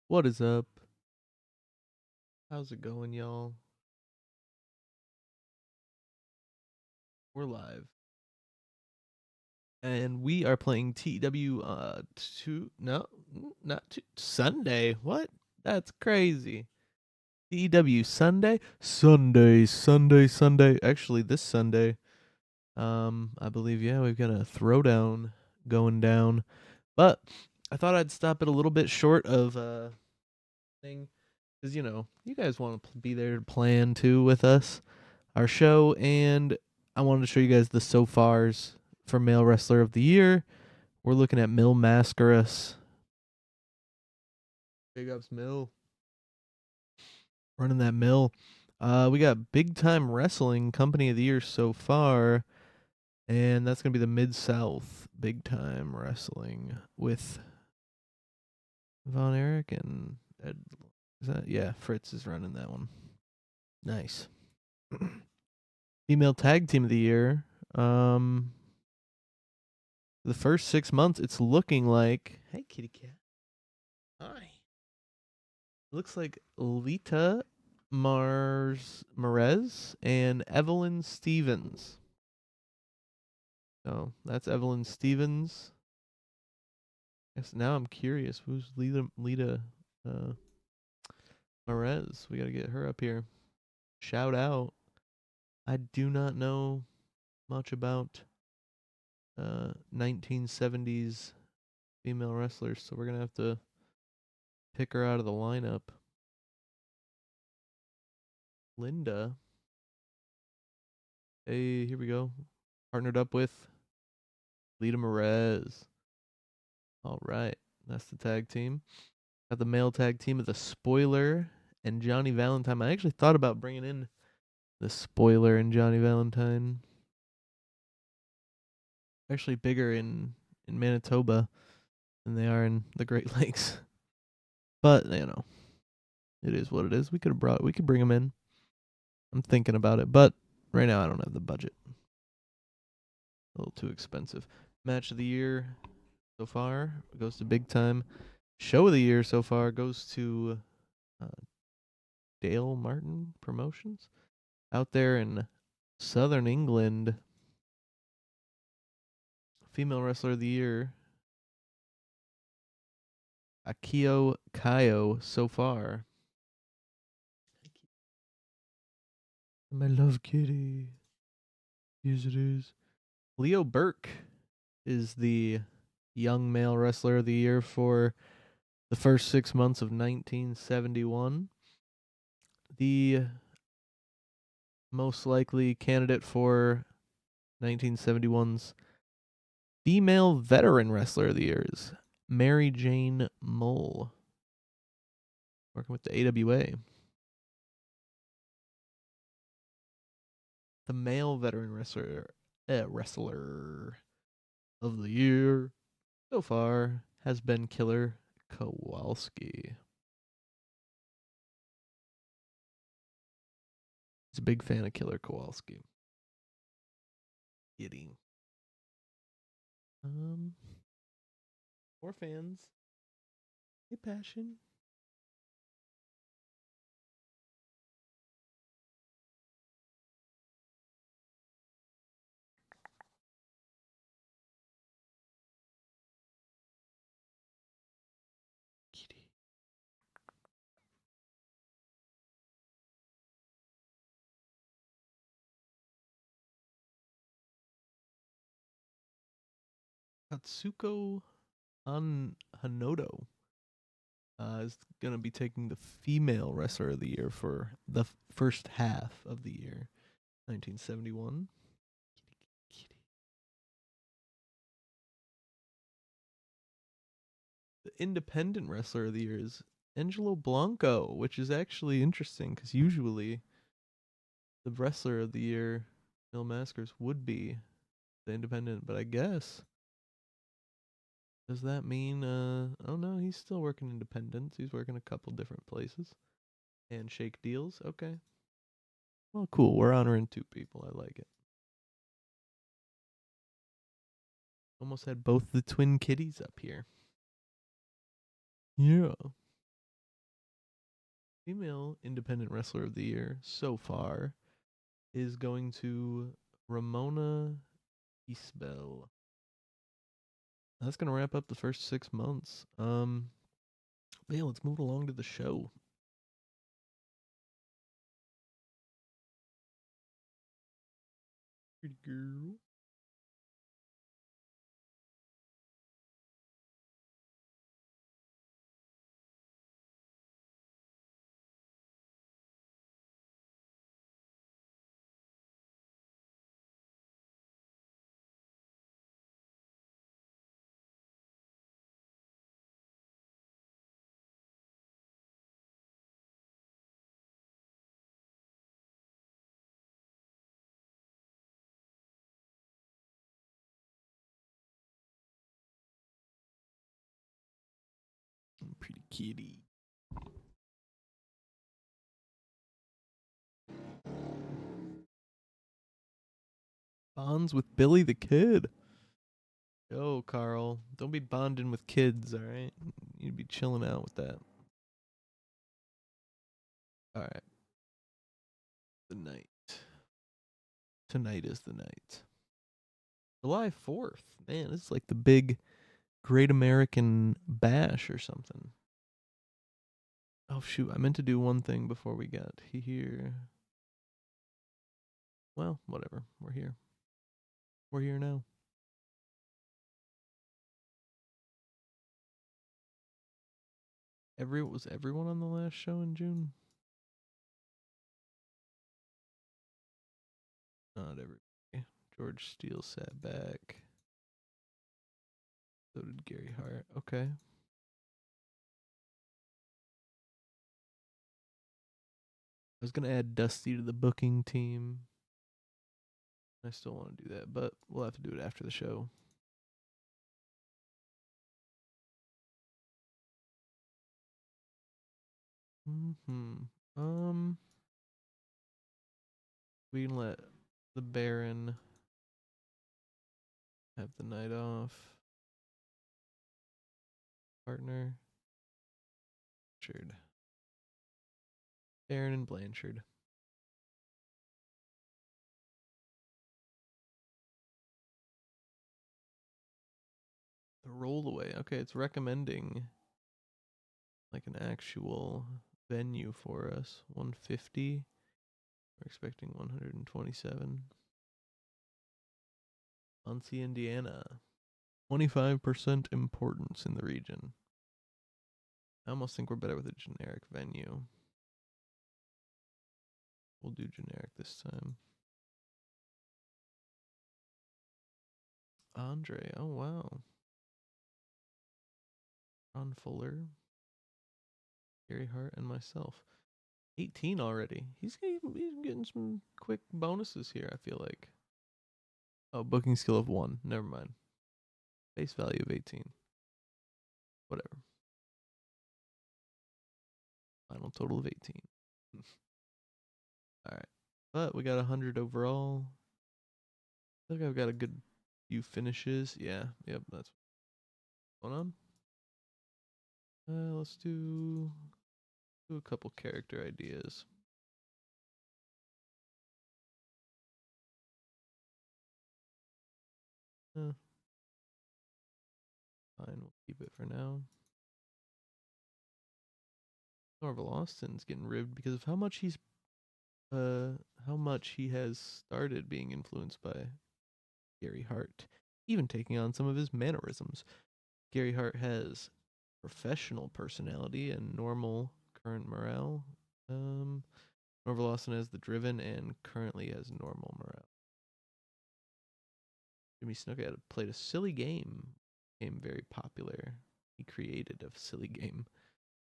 What is up? How's it going, y'all? We're live. And we are playing TEW two no, not two, Sunday. What? That's crazy. TEW Sunday? Sunday. Actually, this Sunday. I believe we've got a throwdown going down. But I thought I'd stop it a little bit short of thing cuz you guys want to be there to plan too with us. Our show, and I wanted to show you guys the so fars for Male Wrestler of the Year. We're looking at Mil Mascaras. Big ups, Mil. Running that mill. We got Big Time Wrestling Company of the Year so far, and that's going to be the Mid South Big Time Wrestling with Von Erich and Ed. Is that? Yeah, Fritz is running that one. Nice. Female Tag Team of the Year. Um, the first 6 months, it's looking like. Hey, kitty cat. Hi. Looks like Lita Marez and Evelyn Stevens. So that's Evelyn Stevens. Guess now I'm curious who's Lita uh, Marez. We gotta get her up here. Shout out. I do not know much about 1970s female wrestlers, so we're gonna have to pick her out of the lineup. Linda. Hey, here we go. Partnered up with Lita Marez. All right. That's the tag team. Got the male tag team of the Spoiler and Johnny Valentine. I actually thought about bringing in the Spoiler and Johnny Valentine. Actually bigger in Manitoba than they are in the Great Lakes. But, it is what it is. We could bring them in. I'm thinking about it, but right now I don't have the budget. A little too expensive. Match of the year so far goes to Big Time. Show of the year so far goes to uh, Dale Martin Promotions out there in Southern England. Female Wrestler of the Year, Akio Kaio so far. My love kitty. Yes, it is. Leo Burke is the young male wrestler of the year for the first 6 months of 1971. The most likely candidate for 1971's female veteran wrestler of the year is Mary Jane Mull, working with the AWA. The male veteran wrestler of the year so far has been Killer Kowalski. He's a big fan of Killer Kowalski. Kidding. Um, more fans. Hey, Passion. Kitty. Katsuko Hanoto is going to be taking the female wrestler of the year for the first half of the year, 1971. Kitty. The independent wrestler of the year is Angelo Blanco, which is actually interesting because usually the wrestler of the year, Mil Maskers, would be the independent, but I guess does that mean oh no, he's still working independent. He's working a couple different places. Handshake deals. Okay. Well, cool. We're honoring two people. I like it. Almost had both the twin kitties up here. Yeah. Female independent wrestler of the year so far is going to Ramona Isbell. That's gonna wrap up the first 6 months. Yeah, let's move along to the show. Pretty girl. Pretty kitty. Bonds with Billy the Kid. Yo, Carl. Don't be bonding with kids, alright? You'd be chilling out with that. Alright. The night. Tonight is the night. July 4th. Man, this is like the big Great American Bash or something. Oh, shoot. I meant to do one thing before we got here. Well, whatever. We're here. We're here now. Was everyone on the last show in June? Not everybody. George Steele sat back. So did Gary Hart. Okay. I was gonna add Dusty to the booking team. I still want to do that, but we'll have to do it after the show. We can let the Baron have the night off. Partner. Blanchard. Baron and Blanchard. The rollaway. Okay, it's recommending like an actual venue for us. 150. We're expecting 127. Muncie, Indiana. 25% importance in the region. I almost think we're better with a generic venue. We'll do generic this time. Andre. Oh, wow. Ron Fuller. Gary Hart and myself. 18 already. He's getting some quick bonuses here, I feel like. Oh, booking skill of 1. Never mind. Base value of 18. Whatever. Final total of 18. All right. But we got 100 overall. I think I've got a good few finishes. Yeah. Yep. That's what's going on. Let's do a couple character ideas. Fine. We'll keep it for now. Norval Austin's getting ribbed because of how much he has started being influenced by Gary Hart, even taking on some of his mannerisms. Gary Hart has professional personality and normal current morale. Norval Austin has the driven and currently has normal morale. Jimmy Snuka had played a silly game, became very popular. He created a silly game,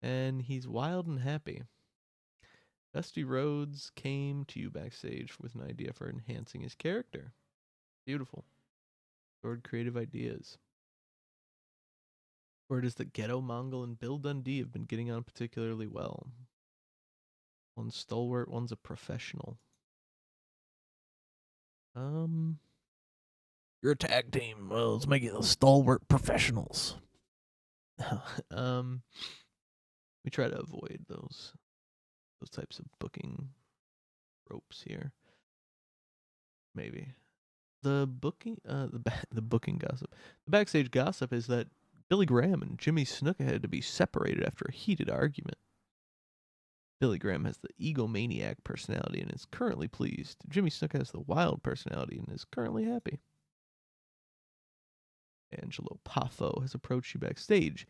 and he's wild and happy. Dusty Rhodes came to you backstage with an idea for enhancing his character. Beautiful. Stored creative ideas. Word is that Ghetto Mongol and Bill Dundee have been getting on particularly well. One's stalwart, one's a professional. You're a tag team. Well, let's make it the stalwart professionals. We try to avoid those those types of booking ropes here. Maybe the booking gossip. The backstage gossip is that Billy Graham and Jimmy Snuka had to be separated after a heated argument. Billy Graham has the egomaniac personality and is currently pleased. Jimmy Snuka has the wild personality and is currently happy. Angelo Poffo has approached you backstage.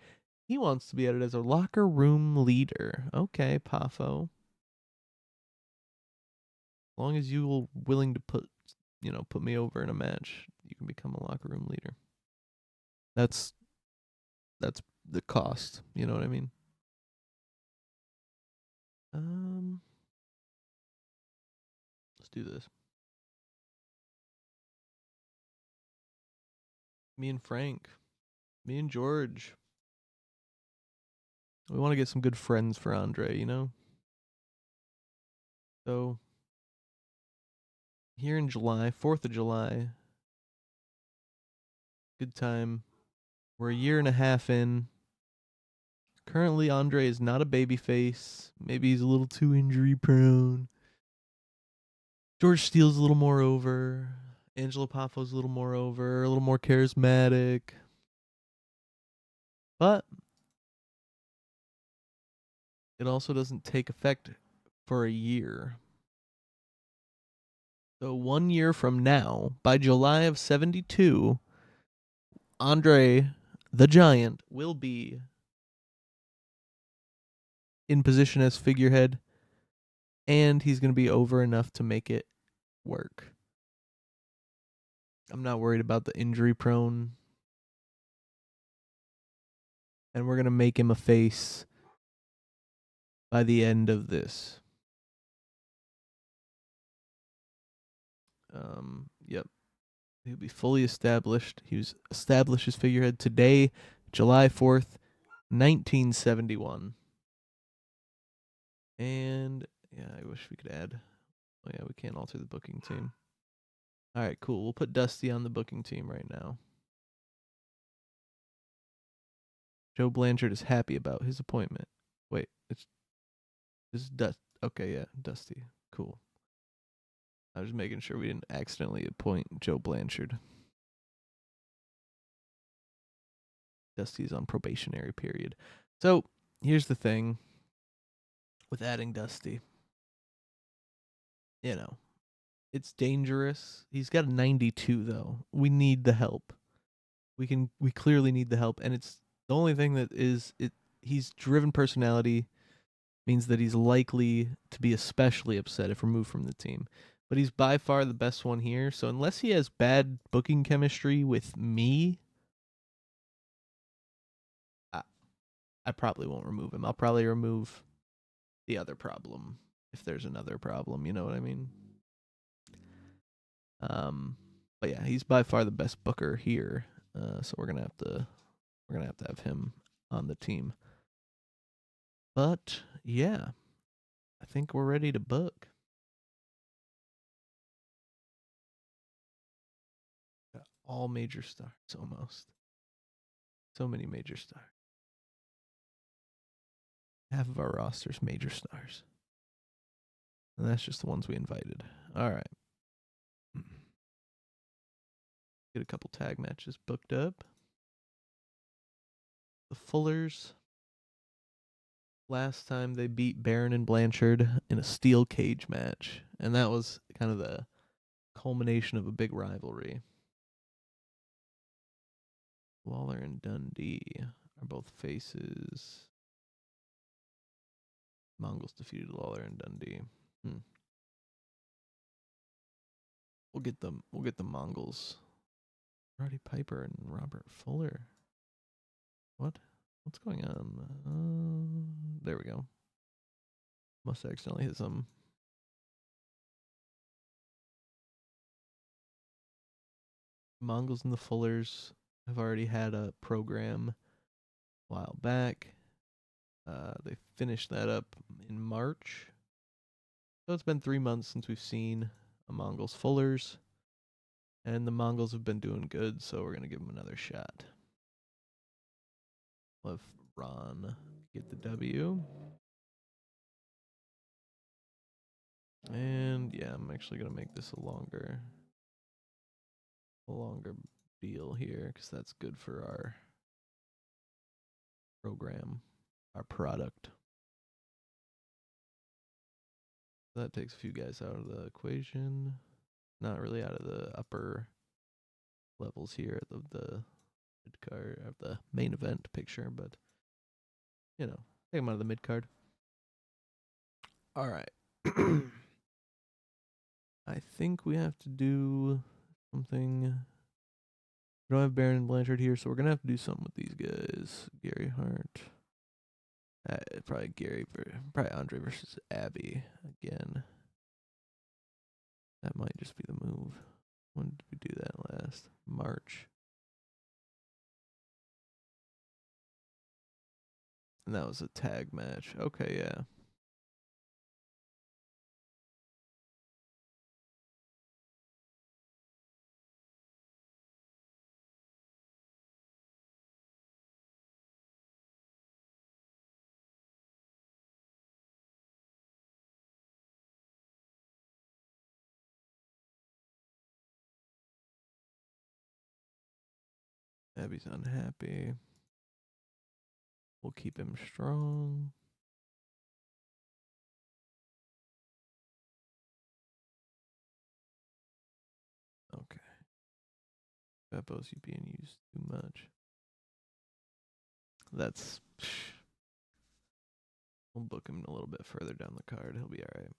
He wants to be added as a locker room leader. Okay, Poffo. As long as you are willing to put me over in a match, you can become a locker room leader. That's the cost. You know what I mean? Let's do this. Me and Frank. Me and George. We want to get some good friends for Andre, you know? So, here in July, 4th of July, good time. We're a year and a half in. Currently, Andre is not a babyface. Maybe he's a little too injury prone. George Steele's a little more over. Angelo Paffo's a little more over, a little more charismatic. But it also doesn't take effect for a year. So 1 year from now, by July of 72, Andre the Giant will be in position as figurehead, and he's going to be over enough to make it work. I'm not worried about the injury prone. And we're going to make him a face by the end of this. Yep. He'll be fully established. He was established as figurehead today, July 4th, 1971. And yeah, I wish we could add. Oh yeah, we can't alter the booking team. All right, cool. We'll put Dusty on the booking team right now. Joe Blanchard is happy about his appointment. Wait, this is Dust. Okay, yeah, Dusty. Cool. I was making sure we didn't accidentally appoint Joe Blanchard. Dusty's on probationary period. So here's the thing with adding Dusty. You know, it's dangerous. He's got a 92 though. We need the help. We clearly need the help, and it's the only thing that is it. He's driven personality means that he's likely to be especially upset if removed from the team. But he's by far the best one here. So unless he has bad booking chemistry with me, I probably won't remove him. I'll probably remove the other problem if there's another problem. You know what I mean? But yeah, he's by far the best booker here. So we're gonna have to have him on the team. But yeah, I think we're ready to book. Got all major stars almost. So many major stars. Half of our roster's major stars. And that's just the ones we invited. All right. Get a couple tag matches booked up. The Fullers. Last time they beat Baron and Blanchard in a steel cage match. And that was kind of the culmination of a big rivalry. Lawler and Dundee are both faces. Mongols defeated Lawler and Dundee. We'll get the Mongols. Roddy Piper and Robert Fuller. What? What's going on? There we go. Must accidentally hit some. Mongols and the Fullers have already had a program a while back. They finished that up in March. So it's been 3 months since we've seen a Mongols Fullers. And the Mongols have been doing good, so we're going to give them another shot. We'll have Ron get the W. I'm actually gonna make this a longer deal here because that's good for our program, our product. That takes a few guys out of the equation. Not really out of the upper levels here at the mid card of the main event picture, but you know, take them out of the mid card. All right. I think we have to do something. We don't have Baron and Blanchard here, so we're gonna have to do something with these guys. Gary Hart. Probably Andre versus Abby again. That might just be the move. When did we do that last? March. And that was a tag match. Okay, yeah. Abby's unhappy. We'll keep him strong. Okay. Beppo's being used too much. That's. We'll book him a little bit further down the card. He'll be alright.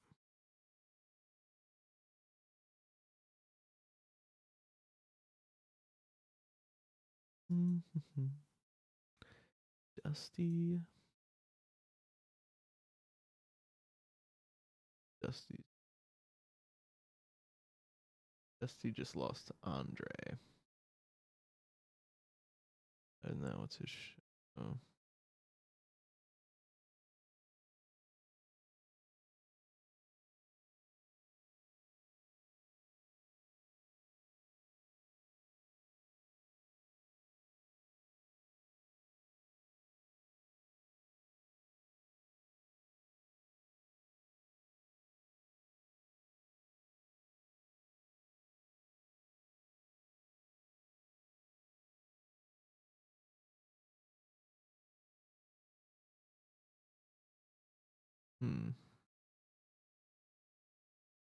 Dusty. Dusty. Dusty just lost to Andre. And now it's his show.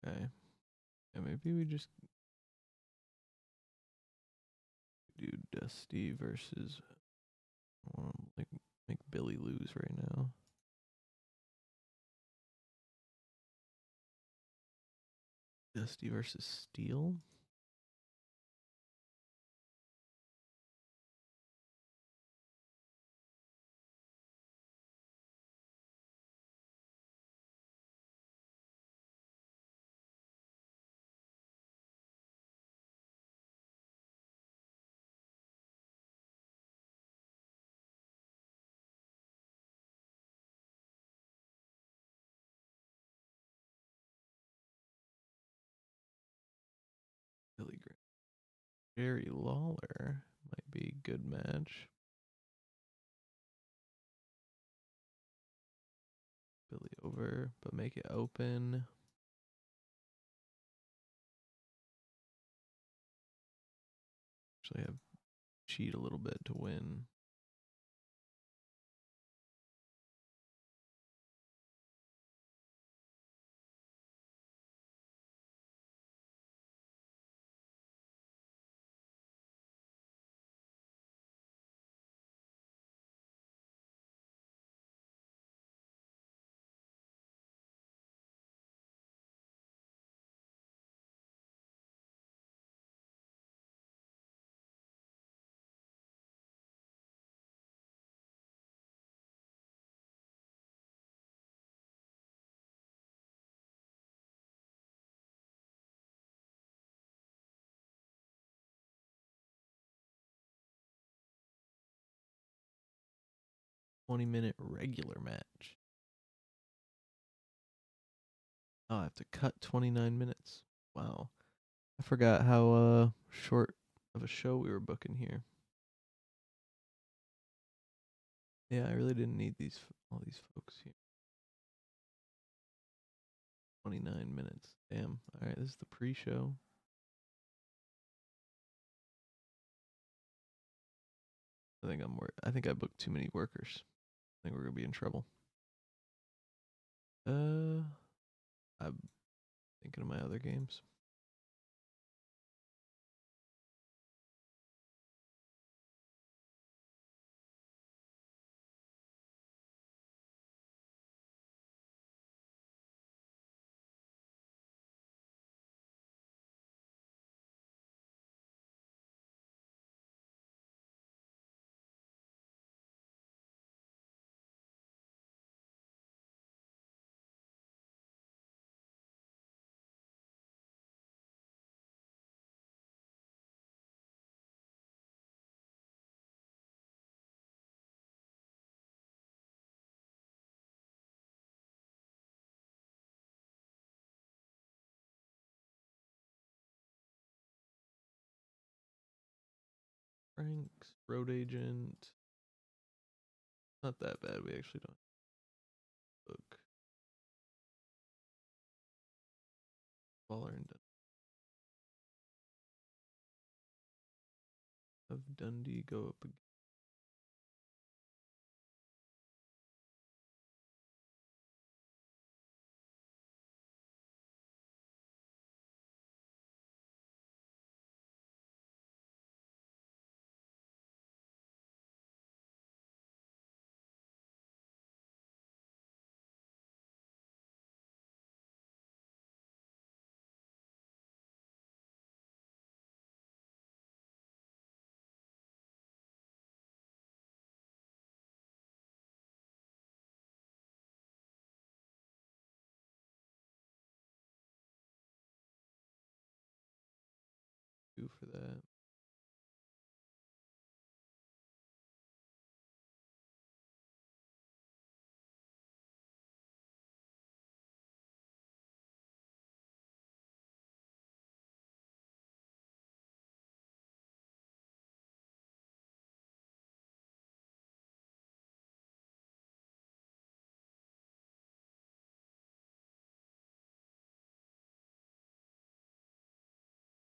Okay. Yeah, maybe we just do Dusty versus. Like make Billy lose right now. Dusty versus Steel. Billy Graham. Jerry Lawler might be a good match. Billy over, but make it open. Actually, have cheat a little bit to win. -minute regular match. Oh, I have to cut 29 minutes. Wow. I forgot how short of a show we were booking here. Yeah, I really didn't need all these folks here. 29 minutes. Damn. All right, this is the pre-show. I think I booked too many workers. I think we're gonna be in trouble. I'm thinking of my other games. Franks, Road Agent. Not that bad. We actually don't book Waller and have Dundee go up again. Do for that.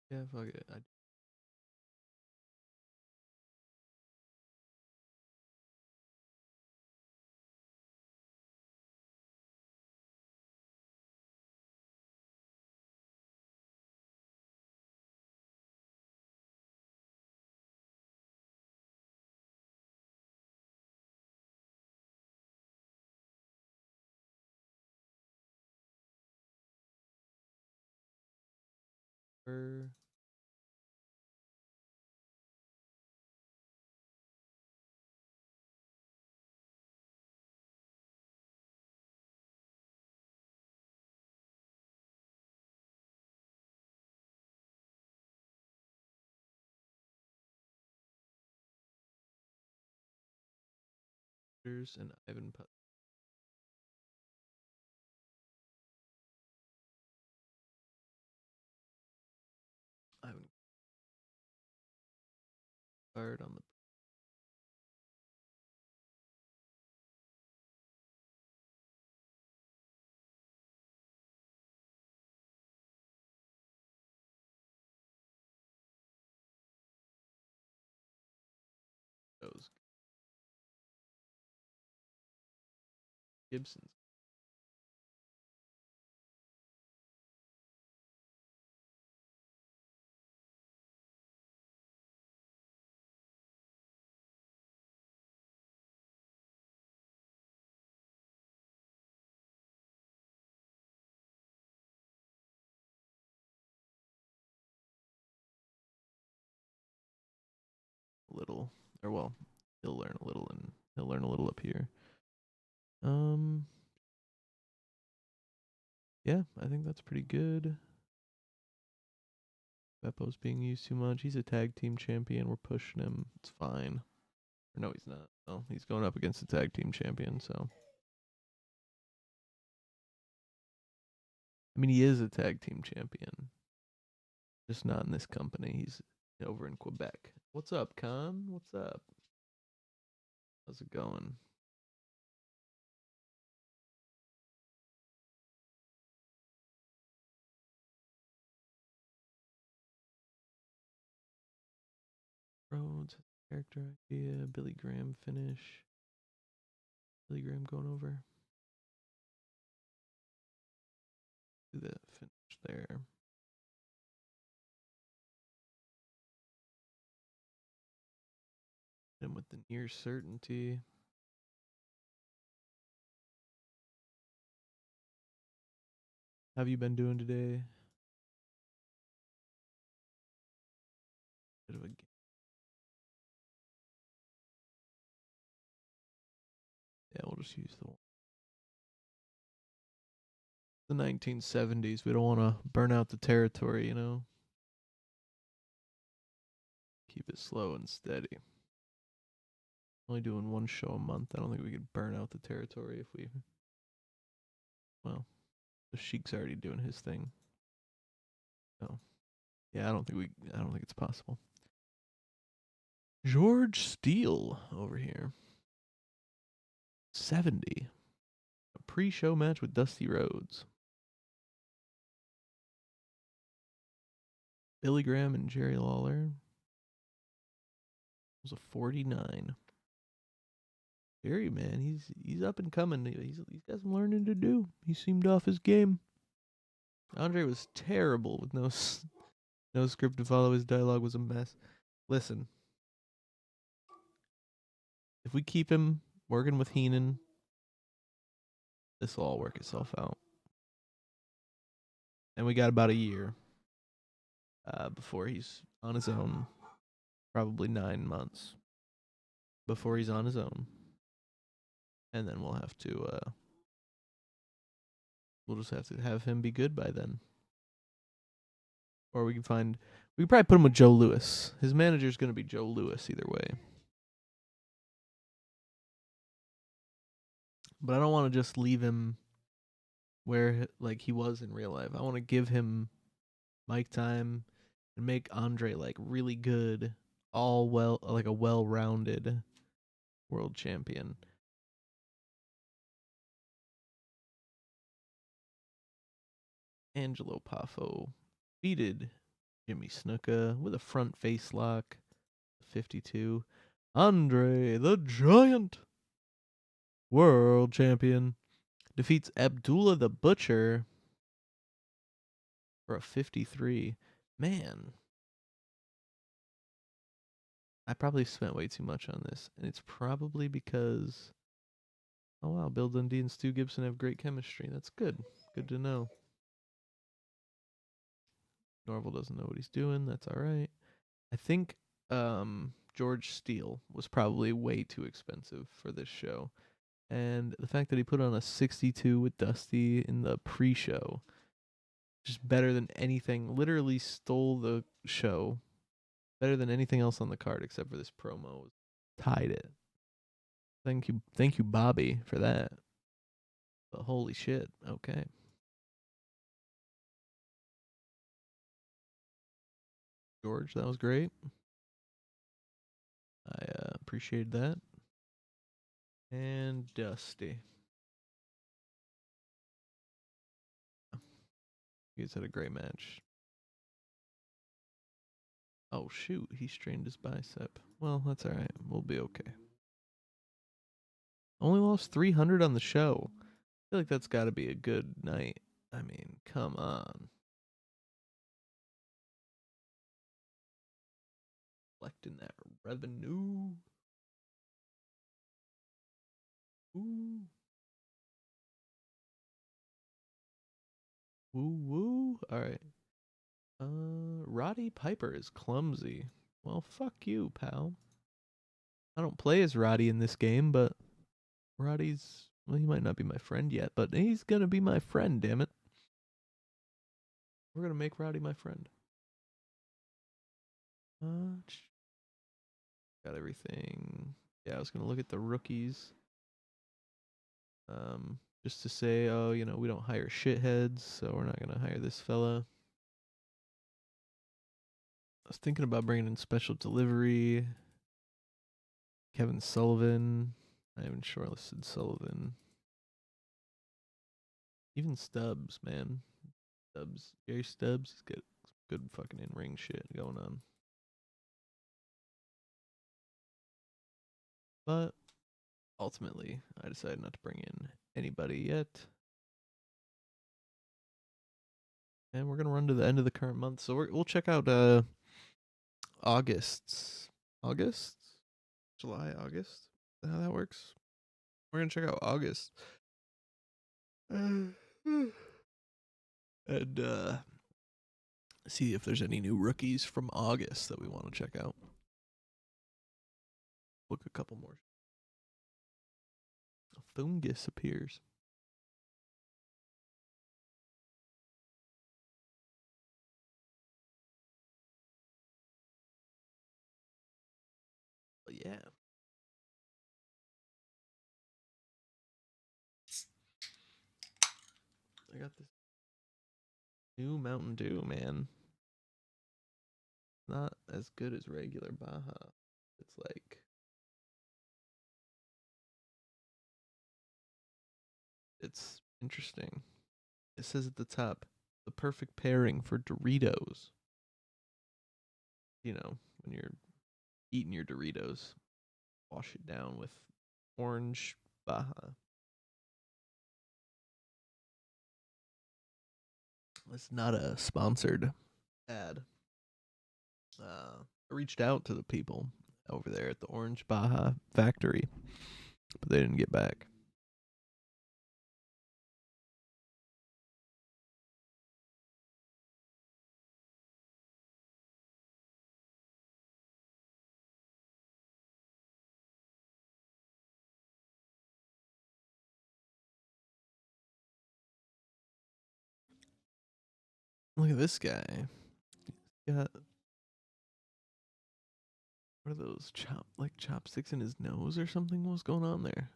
Yeah, fuck it. And Ivan Put. Ivan card on the those Gibson's. A little, or well, he'll learn a little, and he'll learn a little up here. Um, yeah, I think that's pretty good. Beppo's being used too much. He's a tag team champion. We're pushing him. It's fine. Or no, he's not. Oh, he's going up against the tag team champion. So, I mean, he is a tag team champion, just not in this company. He's over in Quebec. What's up, Con? What's up? How's it going? Character idea, Billy Graham finish. Billy Graham going over. Do that finish there. And with the near certainty. How have you been doing today? Bit of a yeah, we'll just use the 1970s. We don't want to burn out the territory, you know. Keep it slow and steady. Only doing one show a month. I don't think we could burn out the territory if we. Well, the Sheik's already doing his thing. So yeah, I don't think we. I don't think it's possible. George Steele over here. 70. A pre-show match with Dusty Rhodes. Billy Graham and Jerry Lawler. It was a 49. Jerry, man, he's up and coming. He's got some learning to do. He seemed off his game. Andre was terrible with no script to follow. His dialogue was a mess. Listen, if we keep him working with Heenan, this will all work itself out. And we got about a year before he's on his own. Probably 9 months before he's on his own. And then we'll just have to have him be good by then. Or we can probably put him with Joe Louis. His manager's going to be Joe Louis either way. But I don't want to just leave him where like he was in real life. I want to give him mic time and make Andre like really good, all well like a well-rounded world champion. Angelo Poffo defeated Jimmy Snuka with a front face lock. 52. Andre the Giant, world champion, defeats Abdullah the Butcher for a 53. Man, I probably spent way too much on this, and it's probably because oh wow, Bill Dundee and Stu Gibson have great chemistry. That's good. Good to know. Norval doesn't know what he's doing. That's all right. I think George Steele was probably way too expensive for this show. And the fact that he put on a 62 with Dusty in the pre-show, just better than anything, literally stole the show. Better than anything else on the card except for this promo. Tied it. Thank you, Bobby, for that. But holy shit, okay. George, that was great. I appreciate that. And Dusty. You guys had a great match. Oh shoot, he strained his bicep. Well, that's alright. We'll be okay. Only lost 300 on the show. I feel like that's gotta be a good night. I mean, come on. Collecting that revenue. Ooh. Woo woo. Alright. Roddy Piper is clumsy. Well, fuck you, pal. I don't play as Roddy in this game, but Roddy's, well, he might not be my friend yet, but he's gonna be my friend, damn it. We're gonna make Roddy my friend. Got everything. Yeah, I was gonna look at the rookies. Just to say, oh, we don't hire shitheads, so we're not gonna hire this fella. I was thinking about bringing in special delivery. Kevin Sullivan. I haven't shortlisted Sullivan. Even Stubbs, man. Gary Stubbs, he's got good fucking in-ring shit going on. But ultimately, I decided not to bring in anybody yet. And we're gonna run to the end of the current month, so we'll check out August's August, July, August. Is that how that works? We're gonna check out August, and see if there's any new rookies from August that we want to check out. Look a couple more. A fungus appears. But yeah. I got this new Mountain Dew, man. Not as good as regular Baja. It's like it's interesting. It says at the top, the perfect pairing for Doritos. You know, when you're eating your Doritos, wash it down with orange Baja. It's not a sponsored ad. I reached out to the people over there at the Orange Baja factory, but they didn't get back. Look at this guy. He got what are those chopsticks in his nose or something? What's going on there?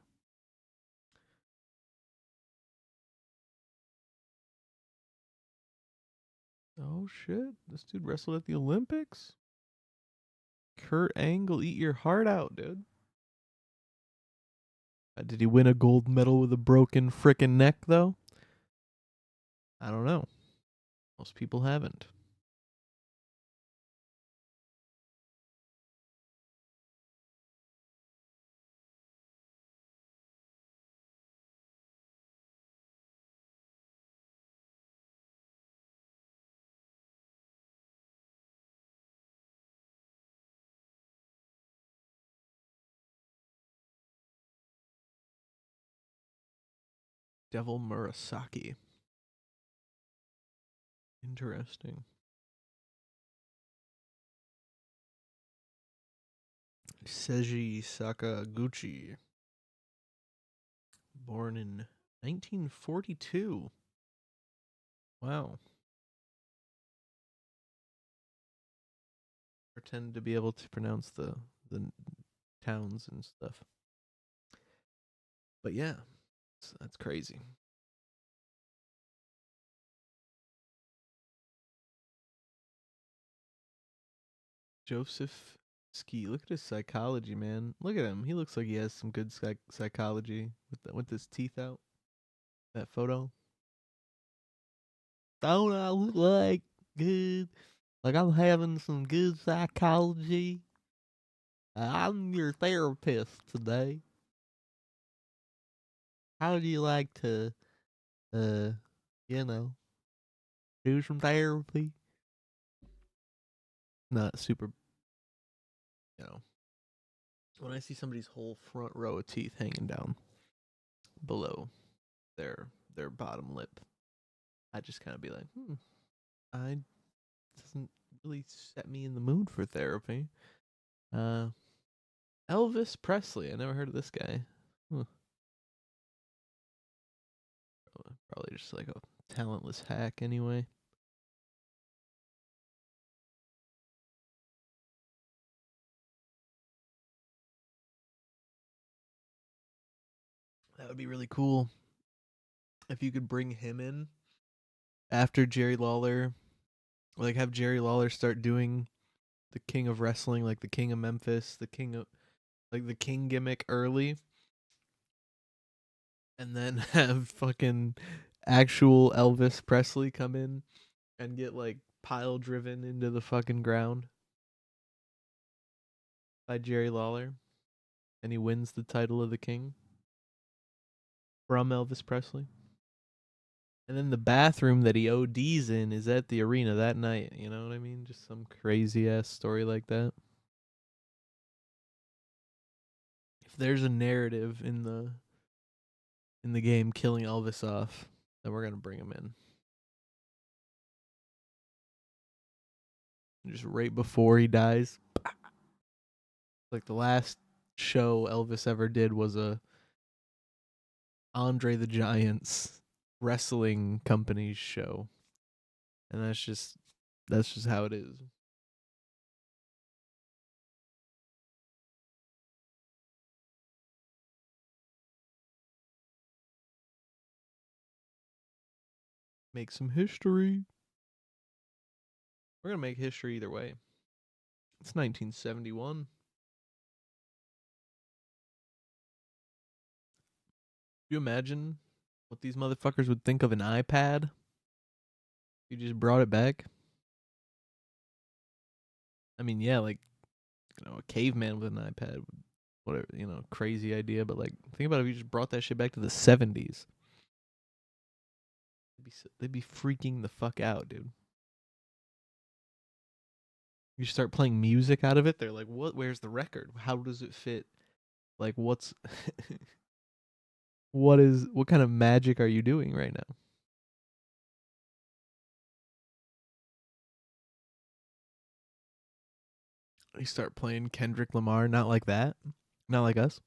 Oh shit! This dude wrestled at the Olympics. Kurt Angle, eat your heart out, dude. Did he win a gold medal with a broken frickin' neck though? I don't know. Most people haven't. Devil Murasaki. Interesting. Seiji Sakaguchi. Born in 1942. Wow. Pretend to be able to pronounce the towns and stuff. But yeah, that's crazy. Joseph Ski. Look at his psychology, man. Look at him. He looks like he has some good psychology with his teeth out. That photo. Don't I look like good? Like I'm having some good psychology. I'm your therapist today. How do you like to, uh, you know, do some therapy? Not super, you know. When I see somebody's whole front row of teeth hanging down below their their bottom lip, I just kind of be like, I doesn't really set me in the mood for therapy. Uh, Elvis Presley. I never heard of this guy. Huh. Probably just like a talentless hack anyway. That would be really cool if you could bring him in after Jerry Lawler, like have Jerry Lawler start doing the King of Wrestling, like the King of Memphis, the King of like the King gimmick early, and then have fucking actual Elvis Presley come in and get like pile driven into the fucking ground by Jerry Lawler. and he wins the title of the king from Elvis Presley. And then the bathroom that he ODs in is at the arena that night. You know what I mean? Just some crazy ass story like that. If there's a narrative in the game killing Elvis off, then we're gonna bring him in. Just right before he dies. Like the last show Elvis ever did was a Andre the Giant's wrestling company's show. And that's just how it is. Make some history. We're gonna make history either way. It's 1971. Do you imagine what these motherfuckers would think of an iPad? You just brought it back. I mean, yeah, like a caveman with an iPad, whatever, crazy idea. But like, think about if you just brought that shit back to the '70s. They'd be freaking the fuck out, dude. You start playing music out of it, they're like, "What? Where's the record? How does it fit? Like, what's what kind of magic are you doing right now?" You start playing Kendrick Lamar, not like that, not like us.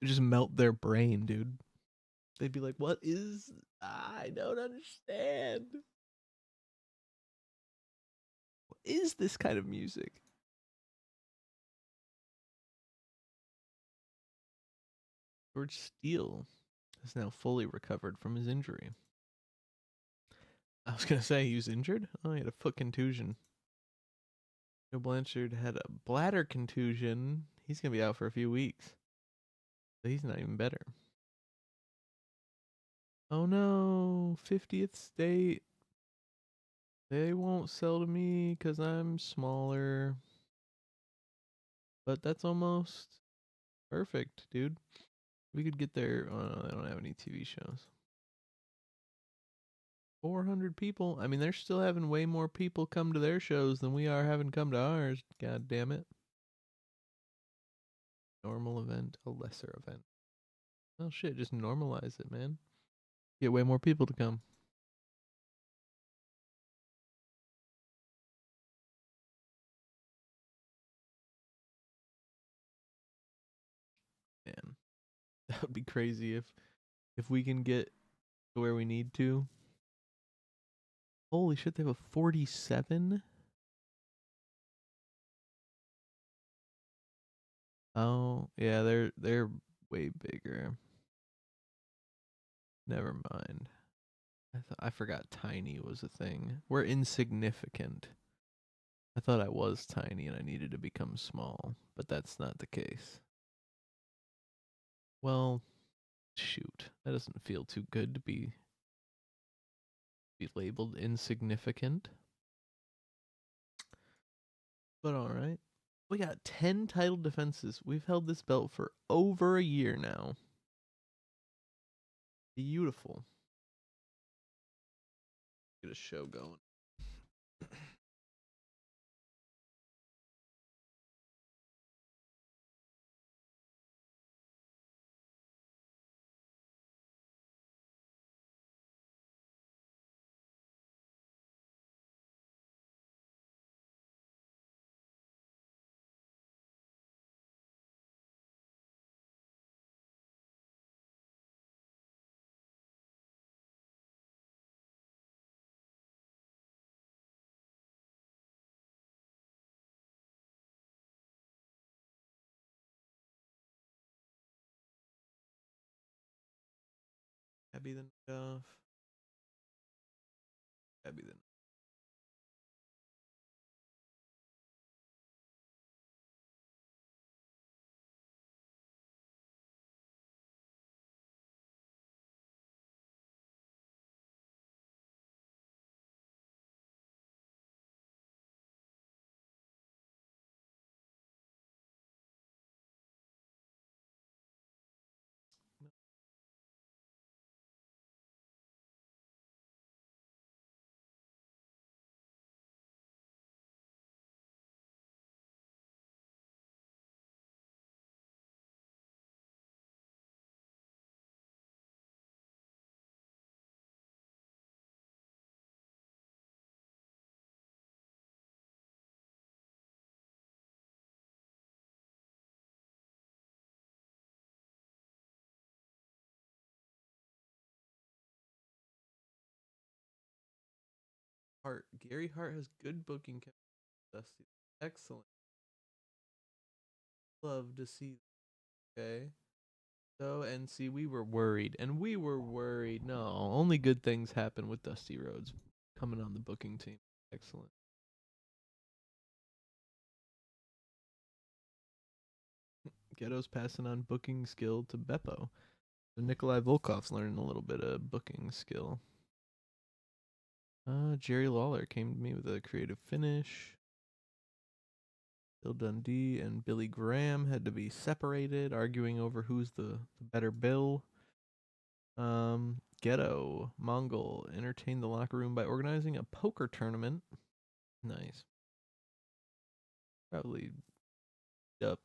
Just melt their brain, dude. They'd be like, "What is? I don't understand. What is this kind of music?" George Steele is now fully recovered from his injury. I was gonna say he was injured. Oh, he had a foot contusion. Joe Blanchard had a bladder contusion. He's gonna be out for a few weeks. So he's not even better. Oh no, 50th state. They won't sell to me because I'm smaller. But that's almost perfect, dude. We could get there. Oh no, they don't have any TV shows. 400 people. I mean, they're still having way more people come to their shows than we are having come to ours. God damn it. Normal event, a lesser event. Oh shit, just normalize it, man. Get way more people to come. Man, that would be crazy if we can get to where we need to. Holy shit, they have a 47. Oh, yeah, they're way bigger. Never mind. I forgot tiny was a thing. We're insignificant. I thought I was tiny and I needed to become small, but that's not the case. Well, shoot. That doesn't feel too good to be labeled insignificant. But all right. We got 10 title defenses. We've held this belt for over a year now. Beautiful. Get a show going. Abby the off. Abby the Hart. Gary Hart has good booking chemistry with Dusty. Excellent. Love to see. Okay. So, and see, we were worried. And we were worried. No, only good things happen with Dusty Rhodes coming on the booking team. Excellent. Ghetto's passing on booking skill to Beppo. So Nikolai Volkov's learning a little bit of booking skill. Jerry Lawler came to me with a creative finish. Bill Dundee and Billy Graham had to be separated, arguing over who's the better Bill. Ghetto Mongol entertained the locker room by organizing a poker tournament. Nice. Probably up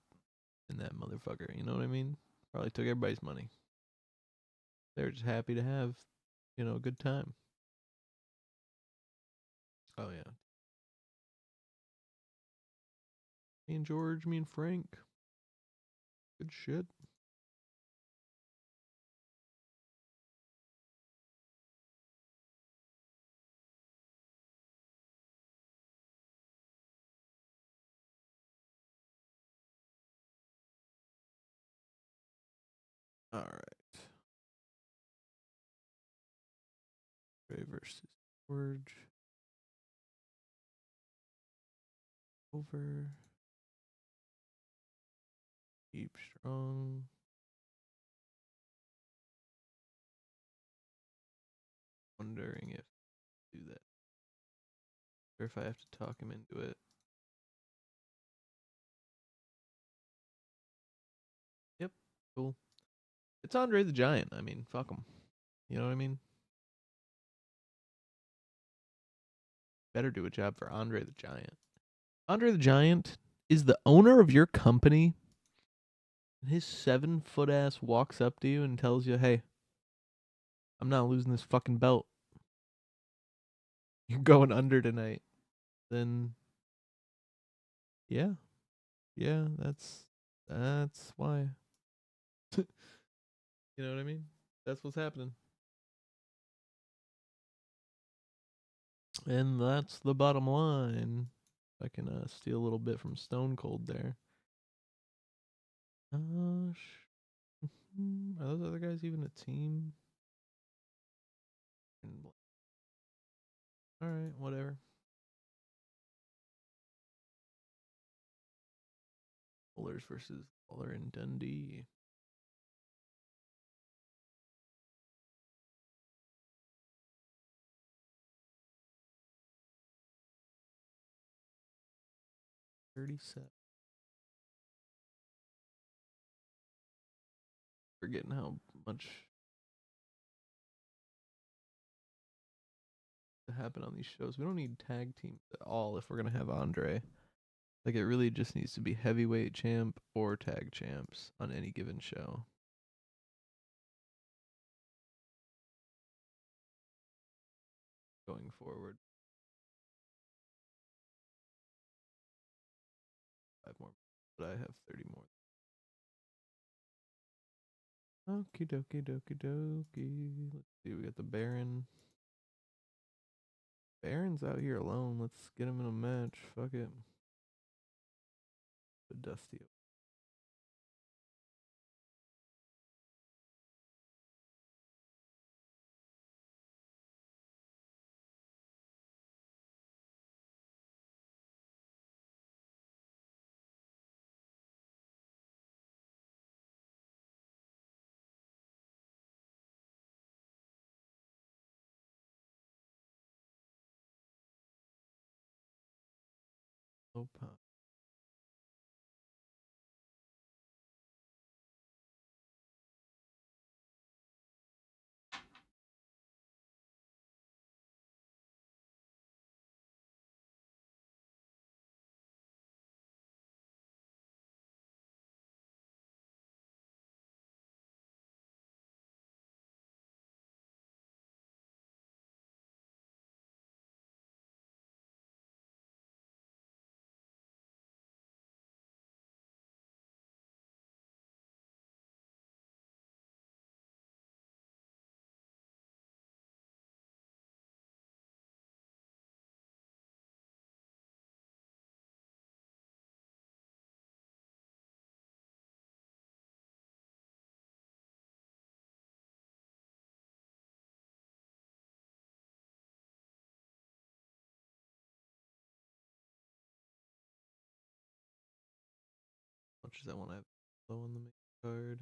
in that motherfucker. You know what I mean? Probably took everybody's money. They were just happy to have, a good time. Oh yeah. Me and George, me and Frank. Good shit. All right. Ray versus George. Over. Keep strong. Wondering if I do that or if I have to talk him into it. Yep. Cool. It's Andre the Giant. I mean, fuck him. You know what I mean? Better do a job for Andre the Giant. Andre the Giant is the owner of your company, and his 7-foot ass walks up to you and tells you, "Hey, I'm not losing this fucking belt. You're going under tonight." Then, yeah, yeah, that's why. You know what I mean? That's what's happening, and that's the bottom line. If I can steal a little bit from Stone Cold there. Are those other guys even a team? All right, whatever. Bowlers versus Bowler and Dundee. $37. Forgetting how much to happen on these shows. We don't need tag teams at all if we're gonna have Andre. Like it really just needs to be heavyweight champ or tag champs on any given show. Going forward. 5 more, but I have 30 more. Okie dokie dokie dokie. Let's see, we got the Baron. Baron's out here alone. Let's get him in a match. Fuck it. The Dusty. Opa. that one I have low on the main card.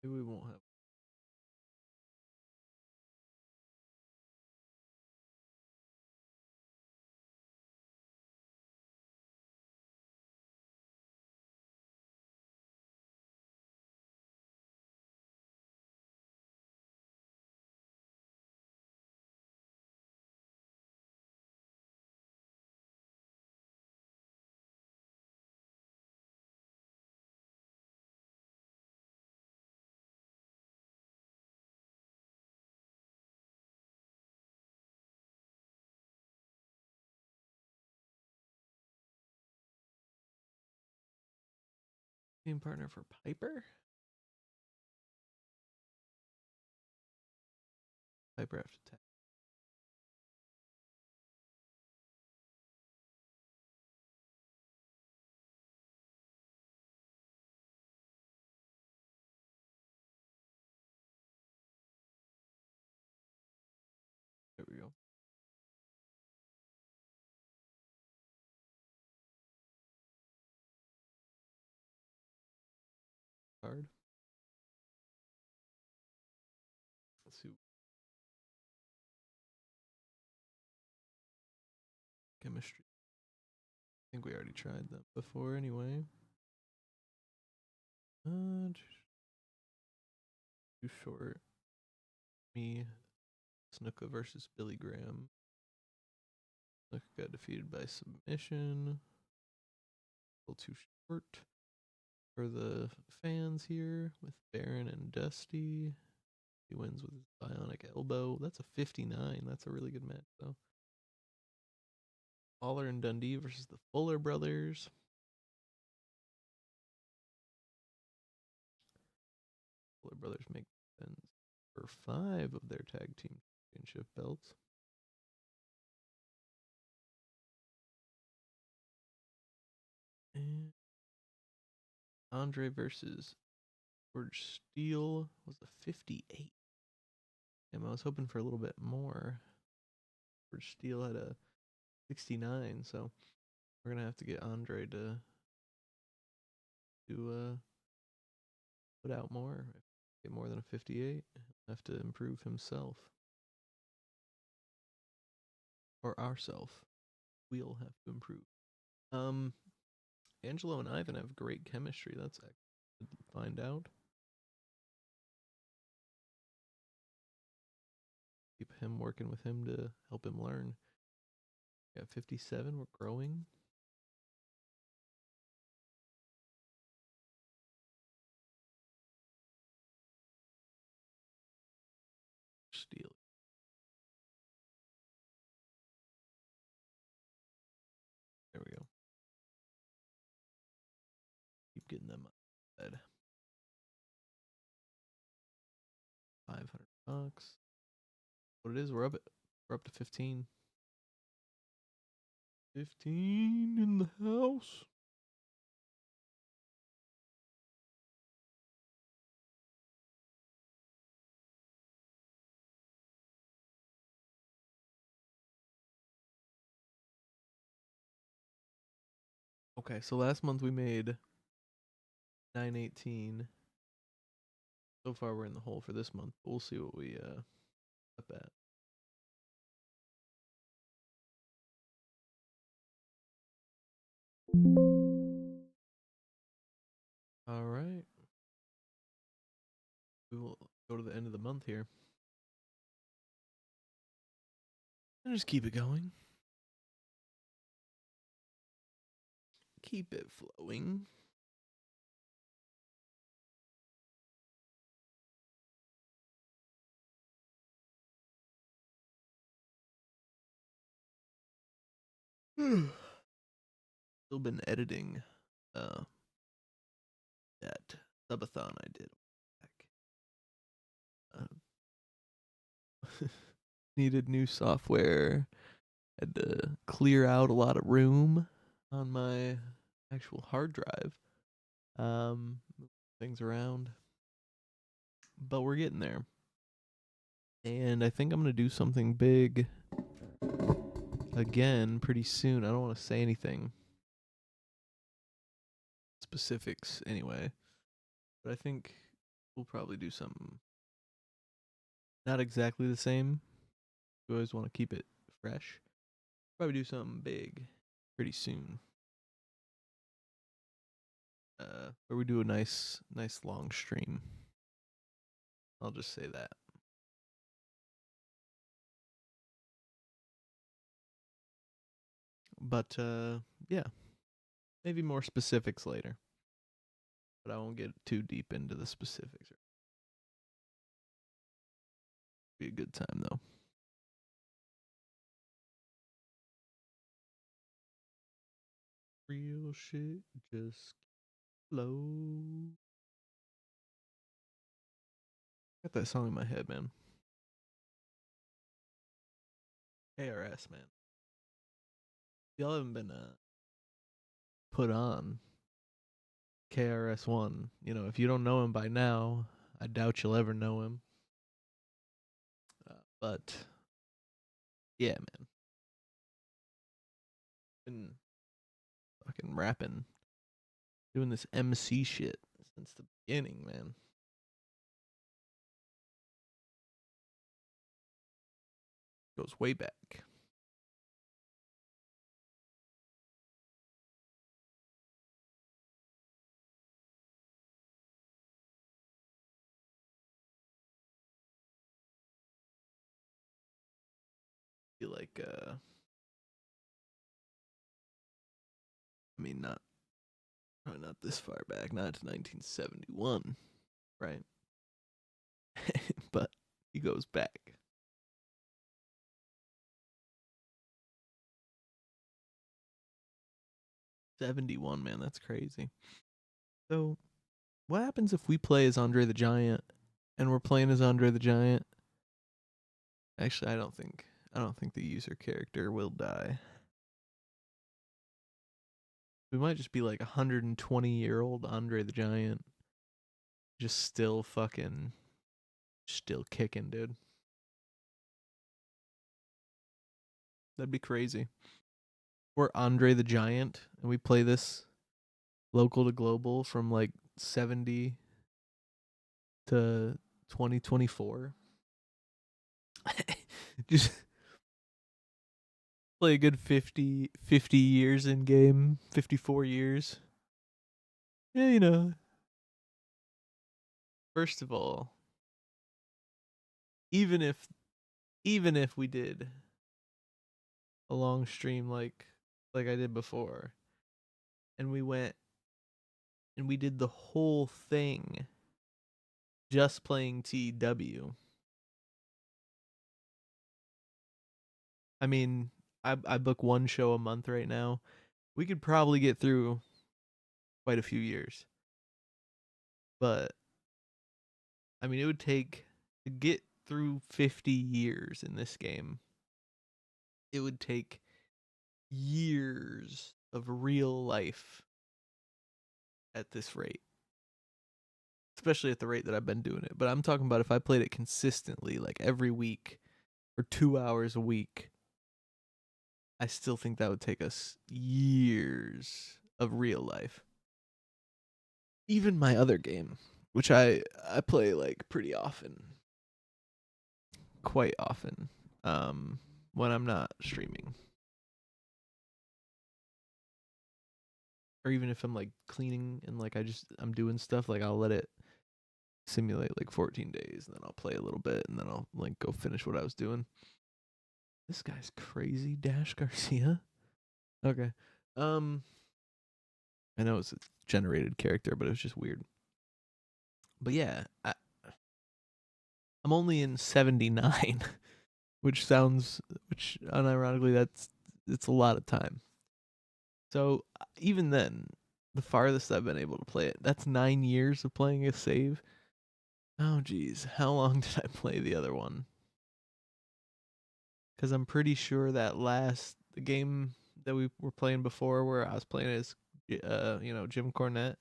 Maybe we won't have. Team partner for Piper? Piper have to tag. There we go. Card. Let's see. Chemistry. I think we already tried them before anyway. Too short. Me. Snuka versus Billy Graham. Snuka got defeated by submission. A little too short for the fans here with Baron and Dusty. He wins with his bionic elbow. That's a 59. That's a really good match, though. Waller and Dundee versus the Fuller brothers. Fuller brothers make defense for 5 of their tag team championship belts. And Andre versus George Steele was a 58. And I was hoping for a little bit more. George Steele had a 69, so we're gonna have to get Andre to put out more. Get more than a 58, he'll have to improve himself. Or ourself. We'll have to improve. Angelo and Ivan have great chemistry. That's good to find out. Keep him working with him to help him learn. Got 57. We're growing. Steal. There we go. Keep getting them up. 500 bucks. What it is? We're up to 15. 15 in the house. Okay, so last month we made 918. So far we're in the hole for this month. We'll see what we up at. All right. We will go to the end of the month here. And just keep it going. Keep it flowing. Still been editing uh that subathon I did. Needed new software. Had to clear out a lot of room on my actual hard drive. Move things around. But we're getting there. And I think I'm gonna do something big again pretty soon. I don't want to say anything specifics anyway. But I think we'll probably do something not exactly the same. We always want to keep it fresh. Probably do something big pretty soon. Where we do a nice long stream. I'll just say that. But yeah, maybe more specifics later. But I won't get too deep into the specifics. Be a good time though. Real shit just flow. Got that song in my head, man. KRS, man. Y'all haven't been put on KRS-One. You know, if you don't know him by now, I doubt you'll ever know him. But yeah, man. Been fucking rapping, doing this MC shit since the beginning, man. Goes way back. Feel like I mean not probably not this far back, not to 1971, right? But he goes back. 71, man, that's crazy. So, what happens if we play as Andre the Giant and we're playing as Andre the Giant? Actually, I don't think the user character will die. We might just be like 120-year-old Andre the Giant, just still kicking, dude. That'd be crazy. We're Andre the Giant, and we play this local to global from like 70 to 2024. Just play a good 50 years in game, 54 years. Yeah, you know. First of all, even if we did a long stream like I did before, and we went and we did the whole thing just playing TEW. I mean, I book one show a month right now. We could probably get through quite a few years. But I mean, it would take to get through 50 years in this game. It would take years of real life at this rate. Especially at the rate that I've been doing it. But I'm talking about if I played it consistently, like every week or 2 hours a week, I still think that would take us years of real life. Even my other game, which I play like pretty often, quite often, when I'm not streaming. or even if I'm like cleaning and like I'm doing stuff, like I'll let it simulate like 14 days, and then I'll play a little bit, and then I'll like go finish what I was doing. This guy's crazy, Dash Garcia. Okay. Um, I know it's a generated character, but it was just weird. But yeah, I'm only in 79, which unironically, it's a lot of time. So even then, the farthest I've been able to play it, that's 9 years of playing a save. Oh geez, how long did I play the other one? Because I'm pretty sure that the game that we were playing before, where I was playing as, Jim Cornette.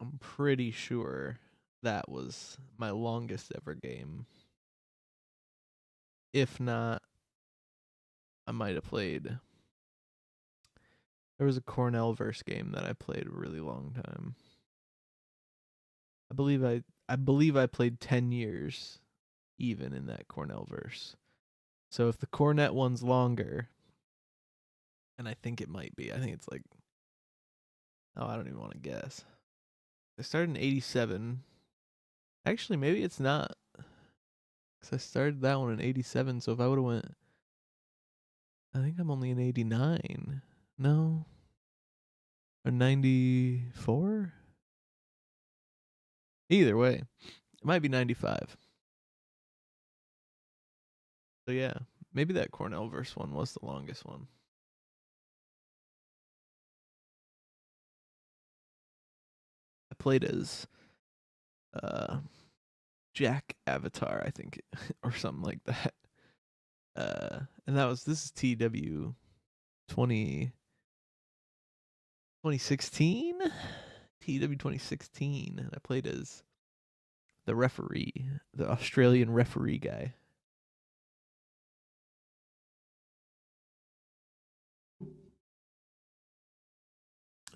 I'm pretty sure that was my longest ever game. If not, I might have played. There was a Cornell verse game that I played a really long time. I believe I played 10 years even in that Cornell verse. So if the Cornet one's longer, and I think it might be. I think it's like, oh, I don't even want to guess. I started in 87. Actually, maybe it's not. Cuz I started that one in 87, so if I would have went, I think I'm only in 89. No. Or 94? Either way, it might be 95. So yeah, maybe that Cornell verse one was the longest one. I played as uh Jack Avatar, I think, or something like that. And this is TEW 20 2016? TEW 2016, and I played as the referee, the Australian referee guy.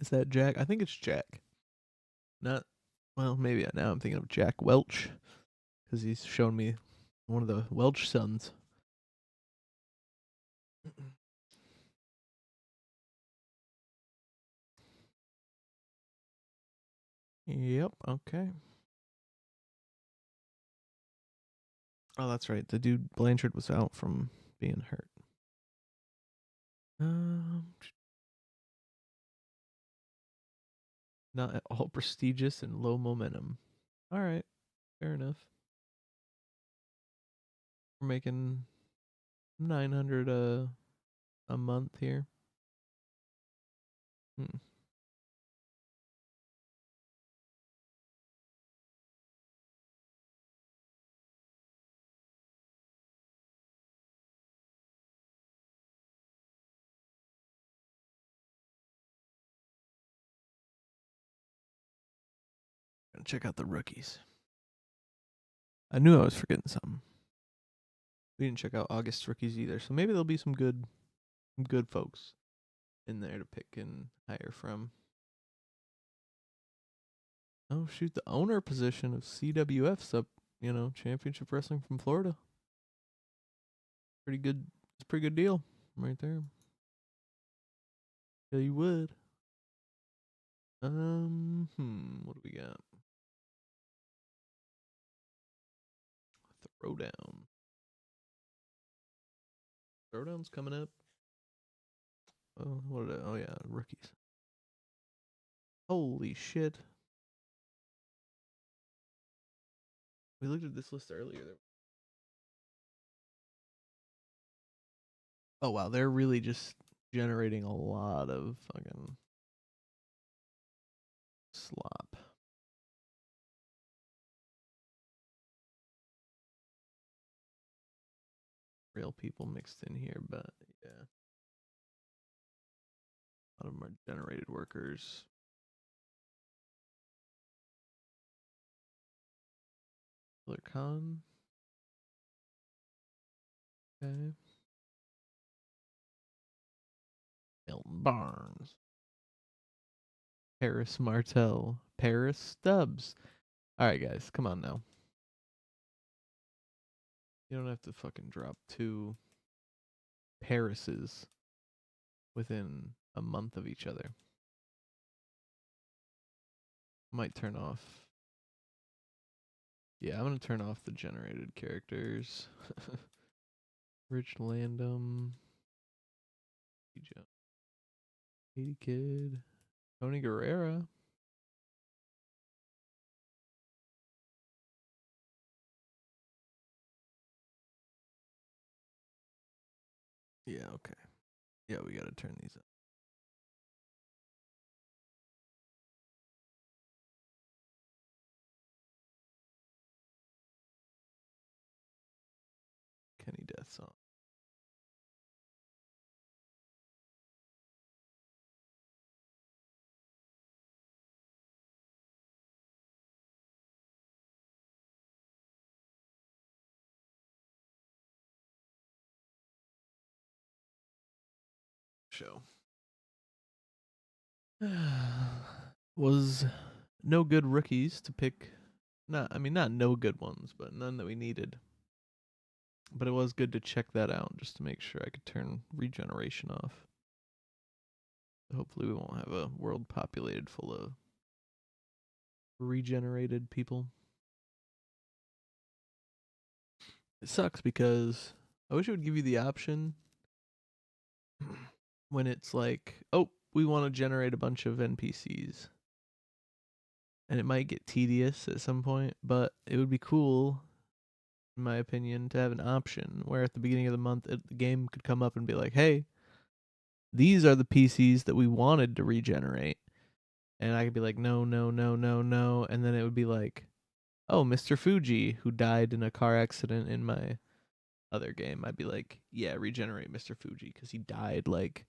Is that Jack? I think it's Jack. Not, well, maybe now I'm thinking of Jack Welch, because he's shown me one of the Welch sons. Yep, okay. Oh, that's right. The dude Blanchard was out from being hurt. Um, Not at all prestigious and low momentum. All right, fair enough. We're making 900 a month here. Hmm. Gonna check out the rookies. I knew I was forgetting something. We didn't check out August rookies either, so maybe there'll be some good folks in there to pick and hire from. Oh shoot, the owner position of CWF's up. Championship Wrestling from Florida. Pretty good. It's a pretty good deal right there. Yeah, you would. What do we got? Throwdown. Throwdown's coming up. Oh, oh yeah, rookies. Holy shit. We looked at this list earlier. Oh wow, they're really just generating a lot of fucking slop. Real people mixed in here, but yeah. A lot of them are generated workers. Killer Khan. Okay. Milton Barnes. Paris Martel. Paris Stubbs. Alright guys, come on now. You don't have to fucking drop two Parises within a month of each other. Might turn off. Yeah, I'm gonna turn off the generated characters. Rich Landum, Katie Kid, Tony Guerrera. Yeah, okay. Yeah, we gotta turn these up. Kenny Death Song. Show. Was no good rookies to pick. Not no good ones, but none that we needed. But it was good to check that out just to make sure I could turn regeneration off. Hopefully, we won't have a world populated full of regenerated people. It sucks because I wish it would give you the option when it's like, oh, we want to generate a bunch of NPCs. And it might get tedious at some point, but it would be cool, in my opinion, to have an option where at the beginning of the month, the game could come up and be like, hey, these are the PCs that we wanted to regenerate. And I could be like, no, no, no, no, no. And then it would be like, oh, Mr. Fuji, who died in a car accident in my other game. I'd be like, yeah, regenerate Mr. Fuji because he died like,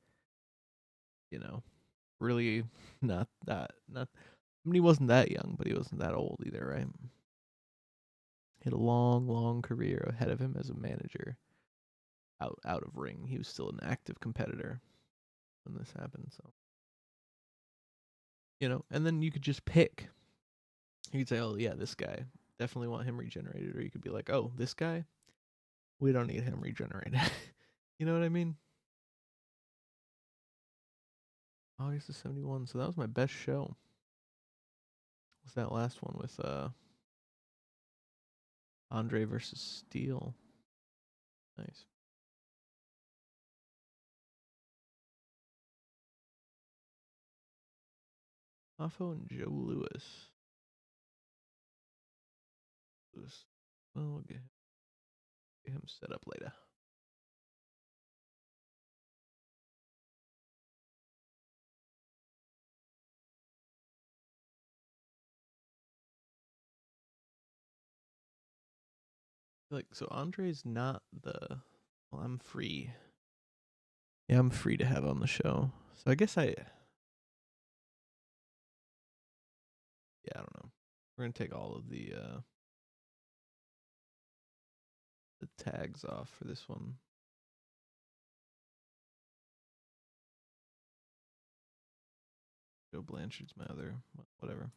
you know, really not that, not, I mean, he wasn't that young, but he wasn't that old either, right? He had a long, long career ahead of him as a manager out of ring. He was still an active competitor when this happened. So, and then you could just pick. You could say, oh, yeah, this guy, definitely want him regenerated. Or you could be like, oh, this guy, we don't need him regenerated. You know what I mean? August of 71. So that was my best show. Was that last one with Andre versus Steele. Nice. Hoffo and Joe Lewis. Well, we'll get him set up later. Like, so Andre's not the. Well, I'm free. Yeah, I'm free to have on the show. So I guess yeah, I don't know. We're gonna take all of the tags off for this one. Joe Blanchard's my other whatever.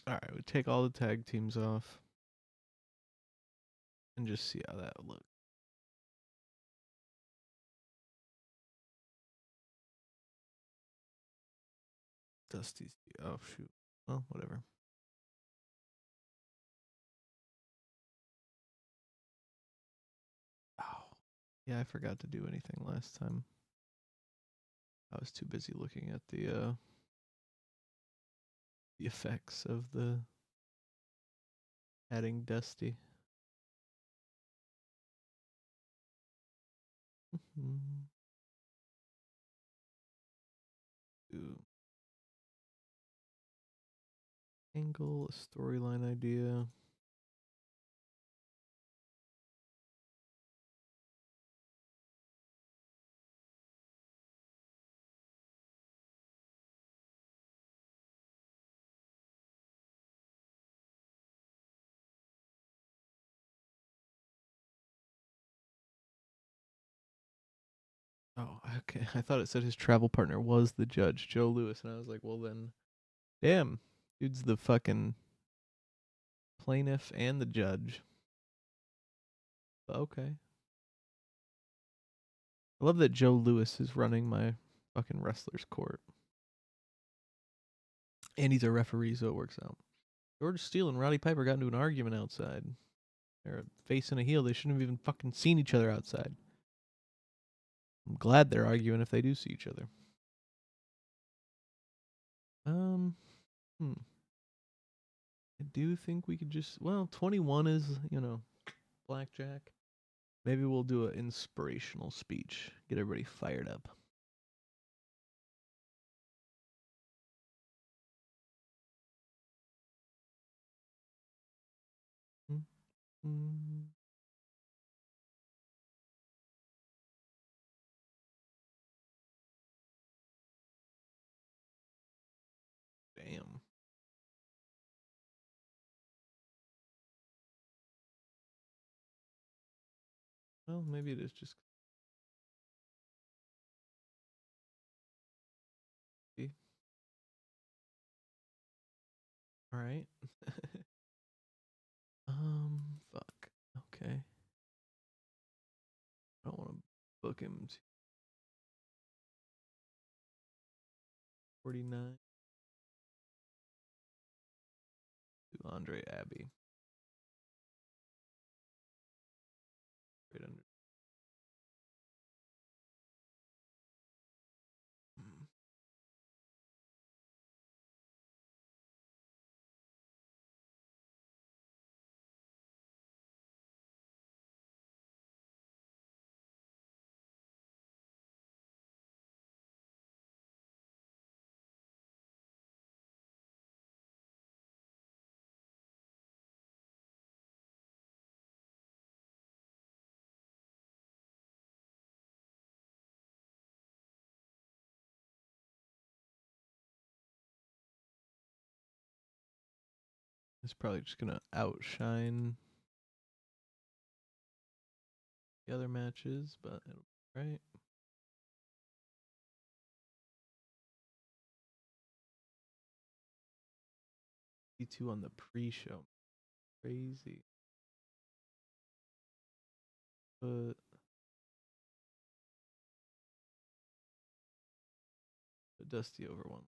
All right, we take all the tag teams off and just see how that would look. Dusty's. Oh shoot. Well, whatever. Oh, yeah, I forgot to do anything last time. I was too busy looking at the effects of the adding Dusty. Ooh. Angle, a storyline idea. Oh, okay. I thought it said his travel partner was the judge, Joe Lewis, and I was like, well then, damn, dude's the fucking plaintiff and the judge. But okay. I love that Joe Lewis is running my fucking wrestler's court. And he's a referee, so it works out. George Steele and Roddy Piper got into an argument outside. They're a face and a heel. They shouldn't have even fucking seen each other outside. I'm glad they're arguing if they do see each other. Um, hmm. I do think we could just 21 is, blackjack. Maybe we'll do an inspirational speech. Get everybody fired up. Mm-hmm. Damn. Well, maybe it is just. All right. Fuck. Okay. I don't want to book him to 49 to Andre Abbey. Right under. Mm. It's probably just gonna outshine the other matches, but right. E2 on the pre-show. Crazy. But Dusty over one.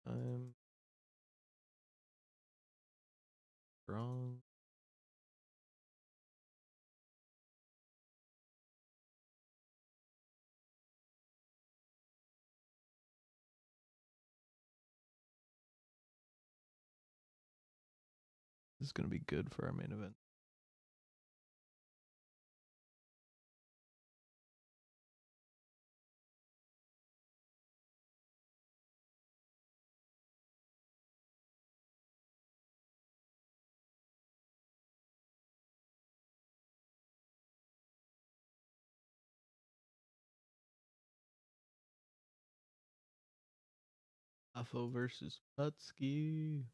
I'm strong. This is gonna be good for our main event. Afo versus Putski.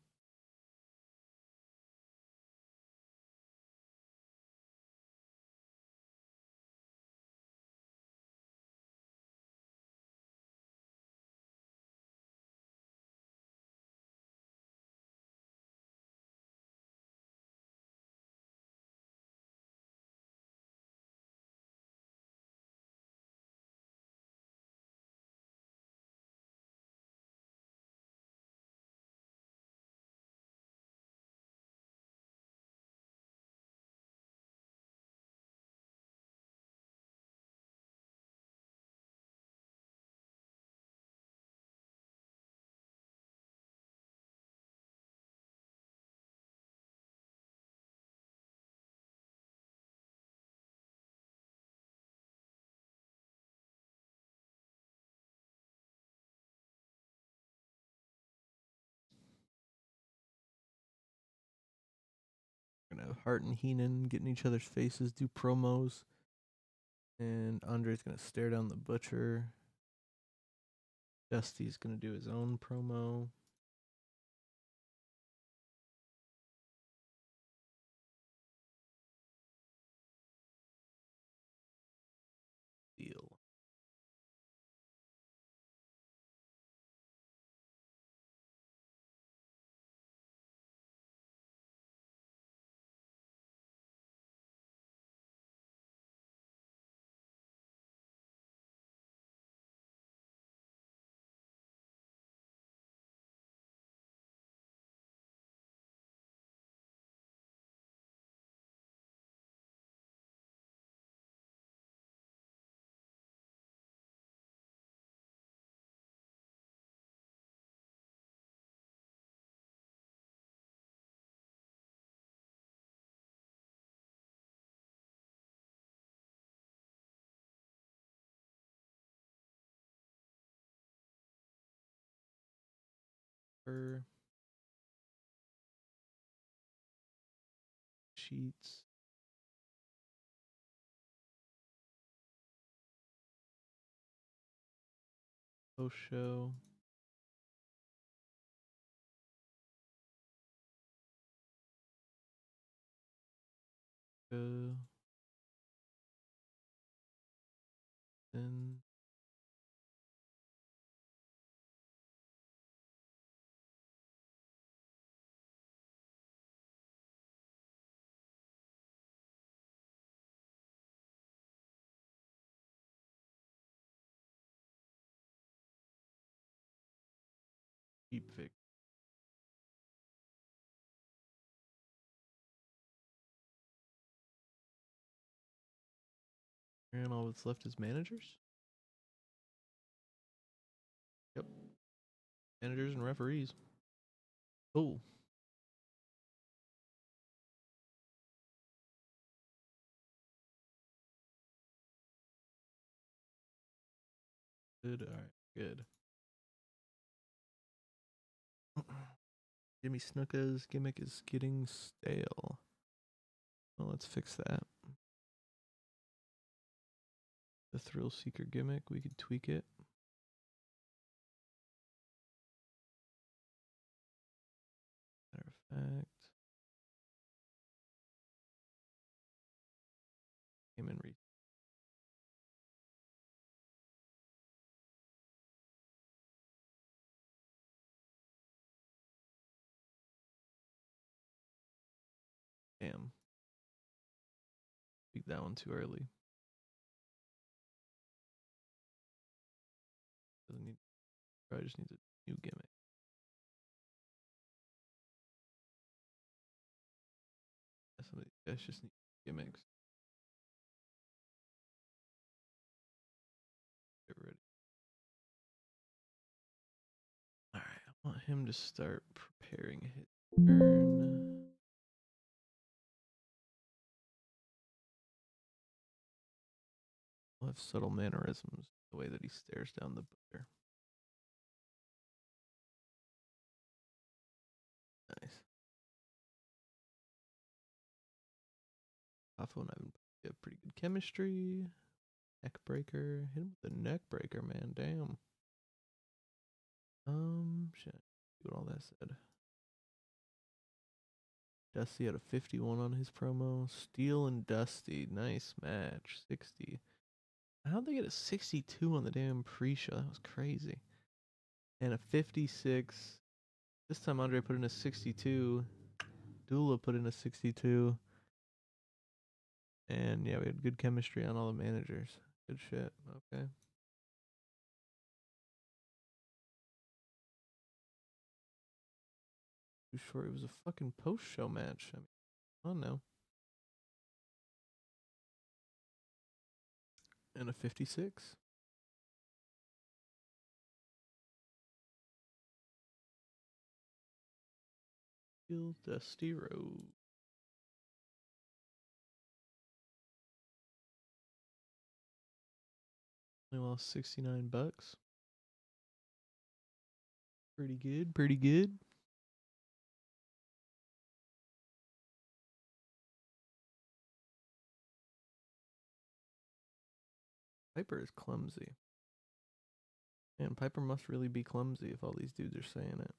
We're gonna have Hart and Heenan get in each other's faces, do promos, and Andre's gonna stare down the butcher. Dusty's gonna do his own promo. Deal. paper. Sheets. Post show. Then keep fix. And all that's left is managers. Yep. Managers and referees. Oh. Good. All right. Good. Jimmy Snuka's gimmick is getting stale. Well, let's fix that. The Thrill Seeker gimmick, we could tweak it. Matter of fact. Came in damn. Tweak that one too early. Doesn't need, probably just needs a new gimmick. Some of these guys just need gimmicks. Get ready. Alright, I want him to start preparing his turn. We'll have subtle mannerisms, the way that he stares down the butter. Nice. Afo and Ivan have pretty good chemistry. Neck breaker. Hit him with the neck breaker, man. Damn. Shit. See what all that said. Dusty had a 51 on his promo. Steel and Dusty. Nice match. 60. How'd they get a 62 on the damn pre-show? That was crazy. And a 56. This time Andre put in a 62. Dula put in a 62. And yeah, we had good chemistry on all the managers. Good shit. Okay. Too short. It was a fucking post-show match. I mean, oh no. And a 56. Steel Dusty Road. We lost $69. Pretty good. Pretty good. Piper is clumsy. Man, Piper must really be clumsy if all these dudes are saying it.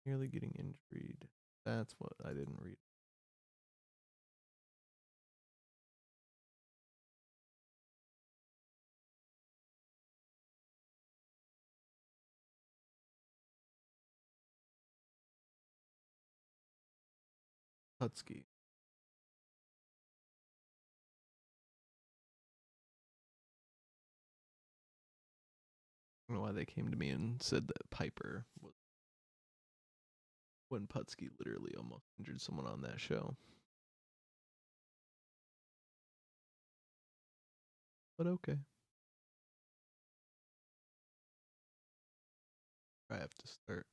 Nearly getting injured. That's what I didn't read. Hutsky. I don't know why they came to me and said that Piper was when Putsky literally almost injured someone on that show. But okay. I have to start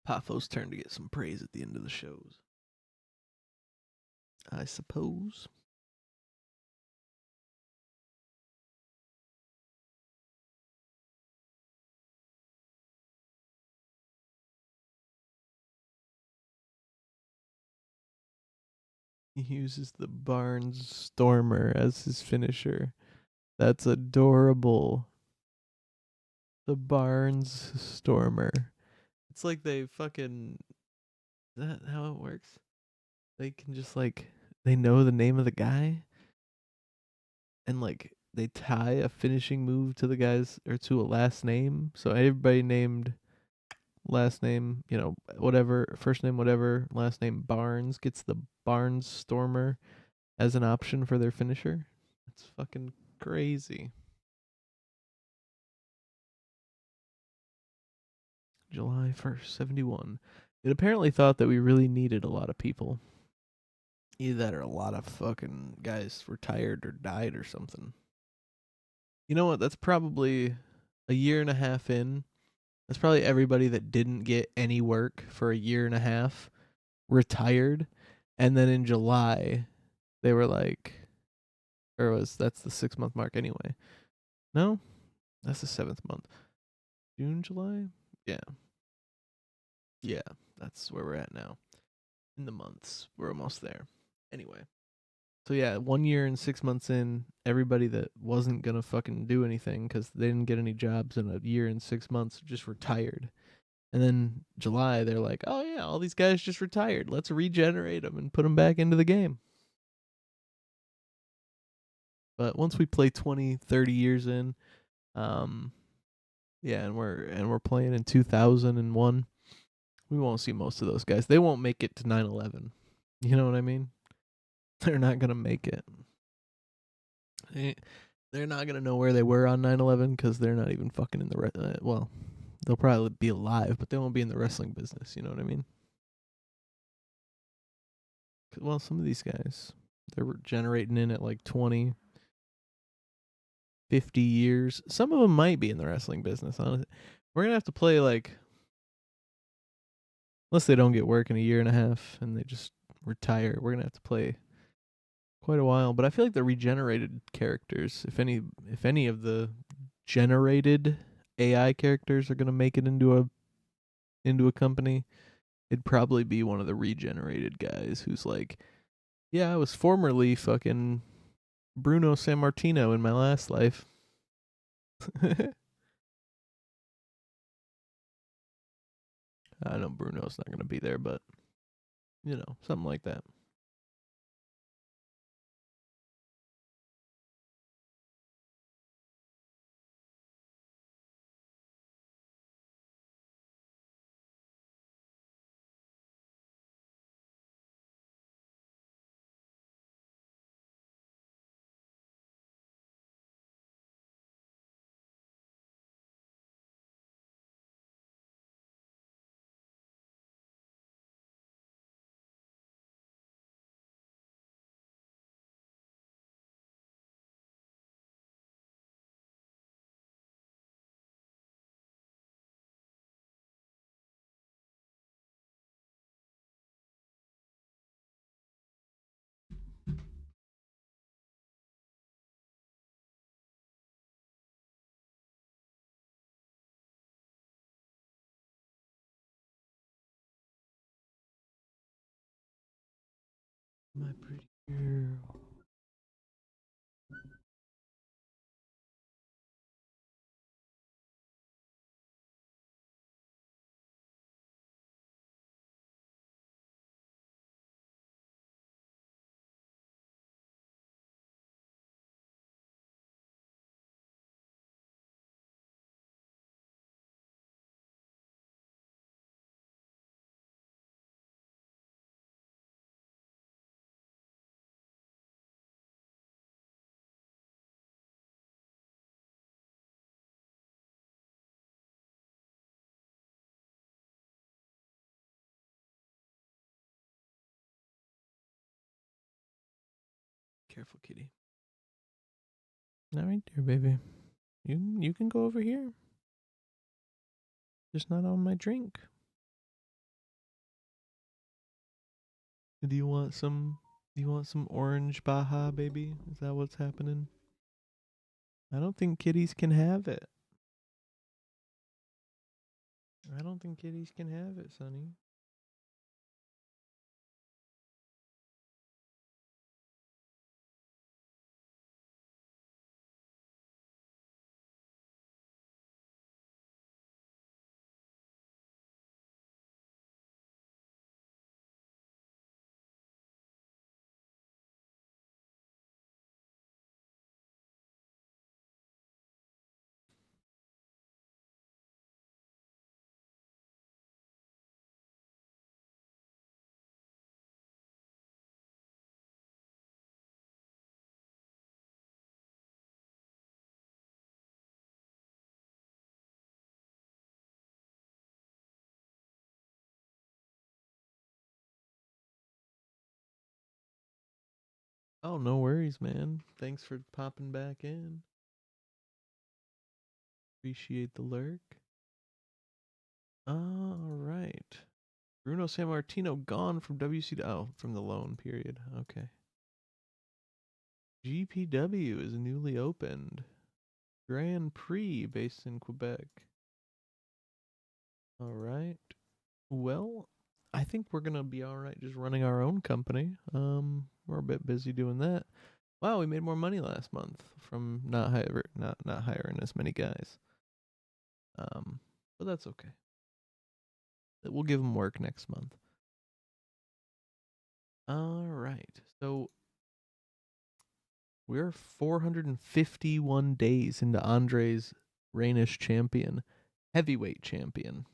Pafo's turn to get some praise at the end of the shows, I suppose. He uses the Barnes Stormer as his finisher. That's adorable. The Barnes Stormer. It's like they fucking. Is that how it works? They can just like. They know the name of the guy and like they tie a finishing move to the guy's or to a last name. So everybody named last name, whatever, first name, whatever, last name Barnes gets the Barnes Stormer as an option for their finisher. That's fucking crazy. July 1st, 71. It apparently thought that we really needed a lot of people. Either that or a lot of fucking guys retired or died or something. You know what? That's probably a year and a half in. That's probably everybody that didn't get any work for a year and a half retired. And then in July, they were like, that's the 6 month mark anyway. No, that's the 7th month. June, July? Yeah. Yeah, that's where we're at now. In the months, we're almost there. Anyway. So yeah, 1 year and 6 months in, everybody that wasn't gonna fucking do anything because they didn't get any jobs in a year and 6 months just retired. And then July, they're like, oh yeah, all these guys just retired. Let's regenerate them and put them back into the game. But once we play 20, 30 years in, um, yeah, and we're playing in 2001, we won't see most of those guys. They won't make it to 9/11. You know what I mean? They're not gonna make it. They're not gonna know where they were on 9/11 because they're not even fucking in the well, they'll probably be alive, but they won't be in the wrestling business. You know what I mean? Well, some of these guys, they're generating in at like 20, 50 years. Some of them might be in the wrestling business. Honestly, we're gonna have to play like, unless they don't get work in a year and a half and they just retire. We're gonna have to play quite a while. But I feel like the regenerated characters, if any of the generated AI characters are gonna make it into a company, it'd probably be one of the regenerated guys who's like, yeah, I was formerly fucking Bruno Sammartino in my last life. I know Bruno's not going to be there, but, something like that. My pretty girl. Careful, kitty. All right, dear baby. You can go over here. Just not on my drink. Do you want some? Do you want some orange Baja, baby? Is that what's happening? I don't think kitties can have it. I don't think kitties can have it, Sonny. Oh, no worries, man. Thanks for popping back in. Appreciate the lurk. All right. Bruno Sammartino gone from WC. Oh, from the loan period. Okay. GPW is newly opened. Grand Prix based in Quebec. All right. Well, I think we're gonna be all right just running our own company. We're a bit busy doing that. Wow, we made more money last month from not hiring as many guys. But that's okay. We'll give them work next month. All right. So we're 451 days into Andre's reign as champion, heavyweight champion.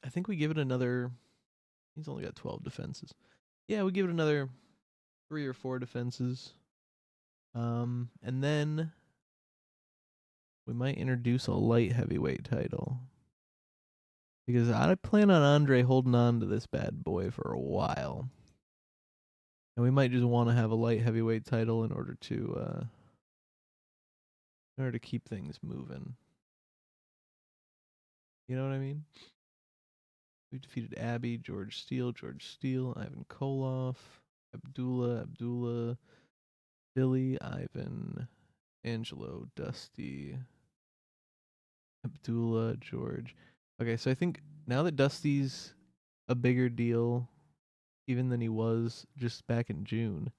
I think we give it another. He's only got 12 defenses. Yeah, we give it another 3 or 4 defenses. And then we might introduce a light heavyweight title. Because I plan on Andre holding on to this bad boy for a while. And we might just want to have a light heavyweight title in order to keep things moving. You know what I mean? We defeated Abby, George Steele, Ivan Koloff, Abdullah, Billy, Ivan, Angelo, Dusty, Abdullah, George. Okay, so I think now that Dusty's a bigger deal even than he was just back in June,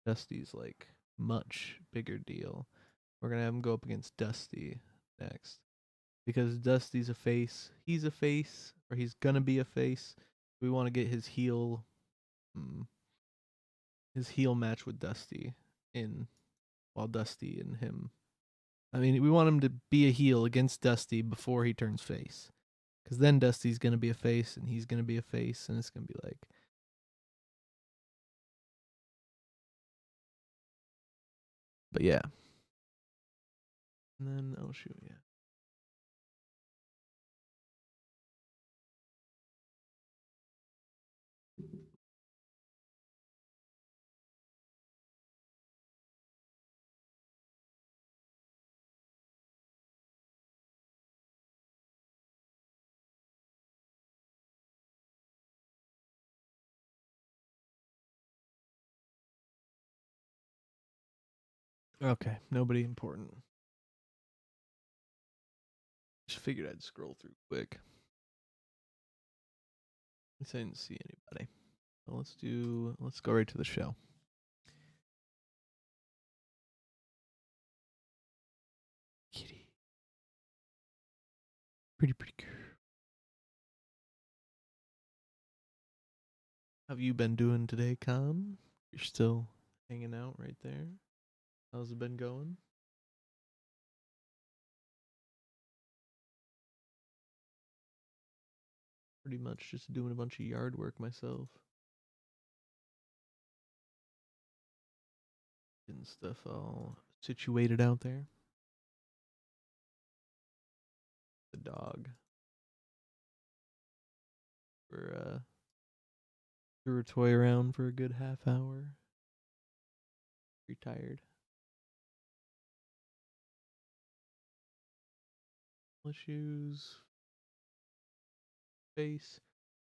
Dusty's like much bigger deal. We're gonna have him go up against Dusty next. Because Dusty's a face, he's a face, or he's gonna be a face. We want to get mm, his heel match with Dusty in while Dusty and him. I mean, we want him to be a heel against Dusty before he turns face, because then Dusty's gonna be a face and he's gonna be a face, and it's gonna be like. But yeah. And then oh shoot, yeah. Okay, nobody important. Just figured I'd scroll through quick. I didn't see anybody. Well, let's go right to the show. Kitty. Pretty girl. How have you been doing today, Con? You're still hanging out right there. How's it been going? Pretty much just doing a bunch of yard work myself. Getting stuff all situated out there. The dog. For threw her toy around for a good half hour. Retired. issues. Face.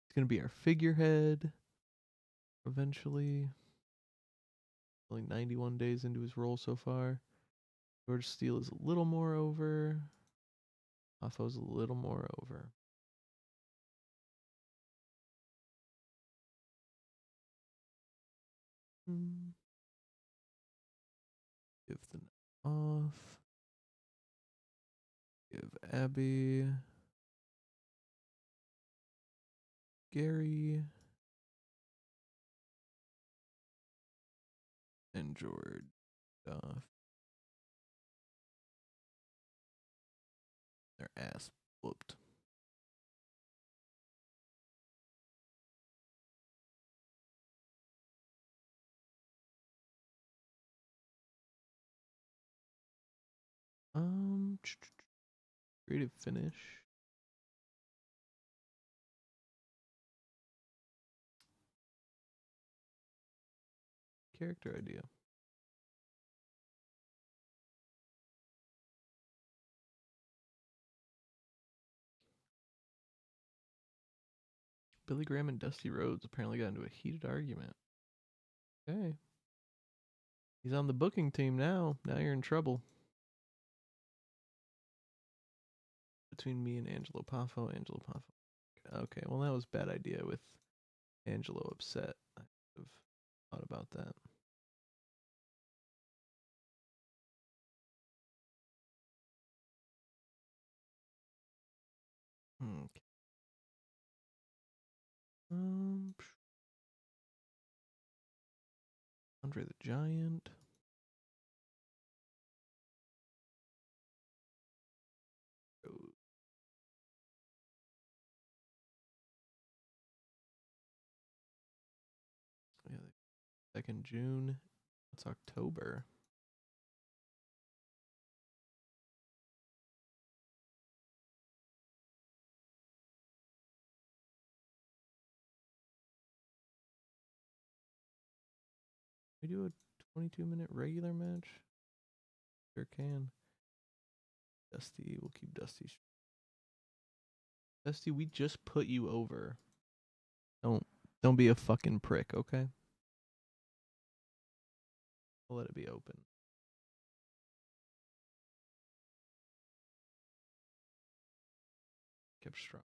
It's gonna be our figurehead. Eventually. Only 91 days into his role so far. George Steele is a little more over. Affo's a little more over. Give the off. Give Abby. Gary. And George off. Their ass whooped. Creative finish. Character idea. Billy Graham and Dusty Rhodes apparently got into a heated argument. Okay. He's on the booking team now. Now you're in trouble. Between me and Angelo Poffo. Angelo Poffo. Okay, well that was a bad idea with Angelo upset. I should have thought about that. Okay. Andre the Giant. Yeah, 2nd June. It's October. We do a 22-minute regular match? Sure can. Dusty, we'll keep Dusty. Dusty, we just put you over. Don't be a fucking prick, okay? I'll let it be open. Kept strong.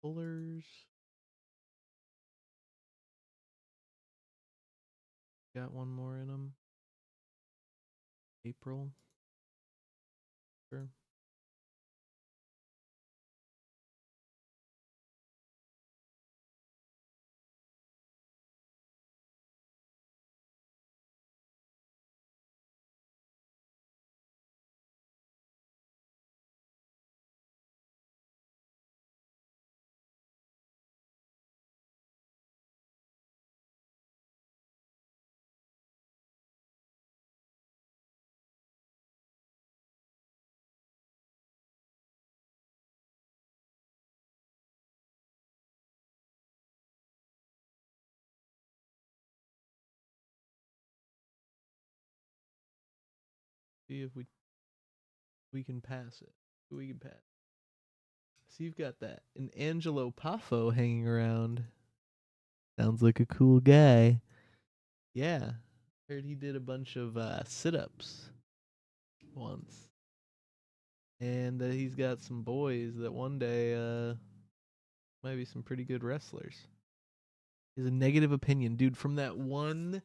Pullers. Got one more in them. April. Sure. See if we can pass it. We can pass. So you've got that. An Angelo Poffo hanging around. Sounds like a cool guy. Yeah. Heard he did a bunch of sit-ups once. And he's got some boys that one day might be some pretty good wrestlers. He has a negative opinion, dude, from that one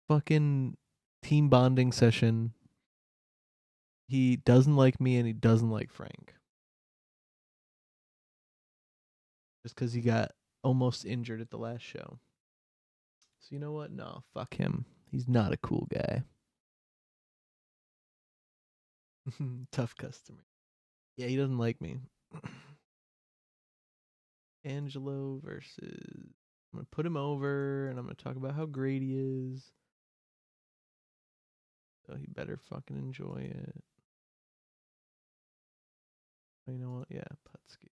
fucking team bonding session. He doesn't like me and he doesn't like Frank. Just because he got almost injured at the last show. So you know what? No, fuck him. He's not a cool guy. Tough customer. Yeah, he doesn't like me. Angelo versus. I'm going to put him over and I'm going to talk about how great he is. So he better fucking enjoy it. You know what? Yeah, Putski.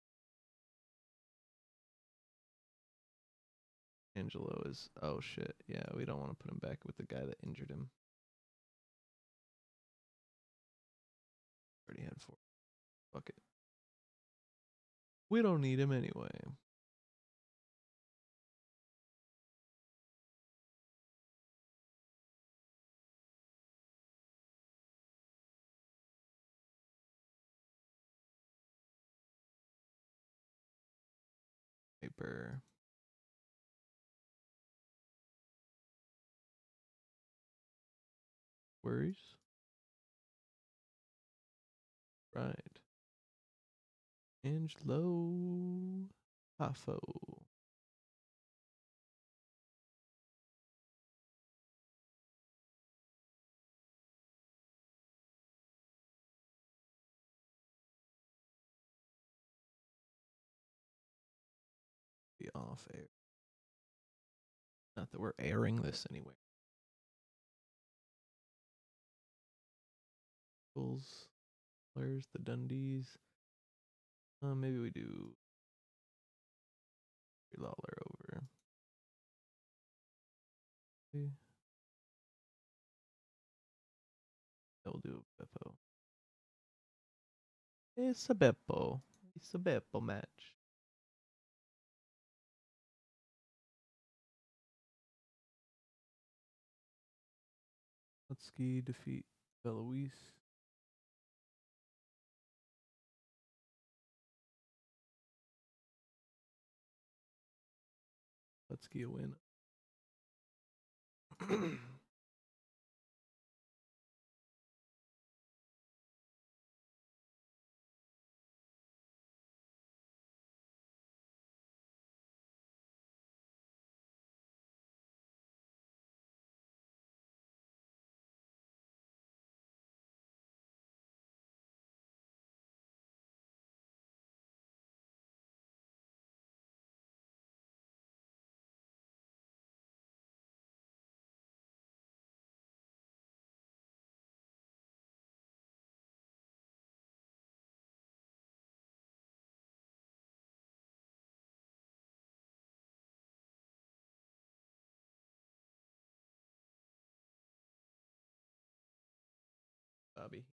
Angelo is. Oh shit. Yeah, we don't want to put him back with the guy that injured him. Already had four. Fuck it. We don't need him anyway. Paper. Worries? Right. Angelo. Hafo. Be off air. Not that we're airing this anyway. Bulls. Where's the Dundies? Maybe we do Lawler over. Yeah, we'll do Beppo. It's a Beppo. It's a Beppo match. Lutski defeat Belois. Lutski a win. Bobby.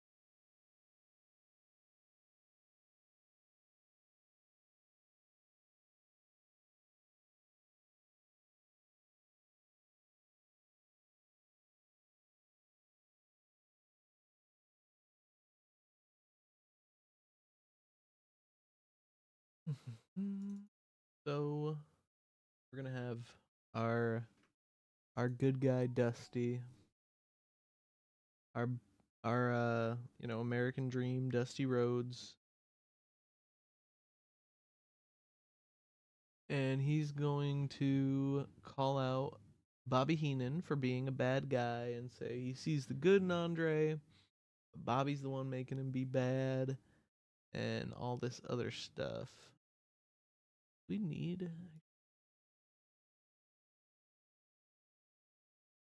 So we're gonna have our our good guy Dusty, our American Dream Dusty Rhodes, and he's going to call out Bobby Heenan for being a bad guy and say he sees the good in Andre. Bobby's the one making him be bad, and all this other stuff. We need.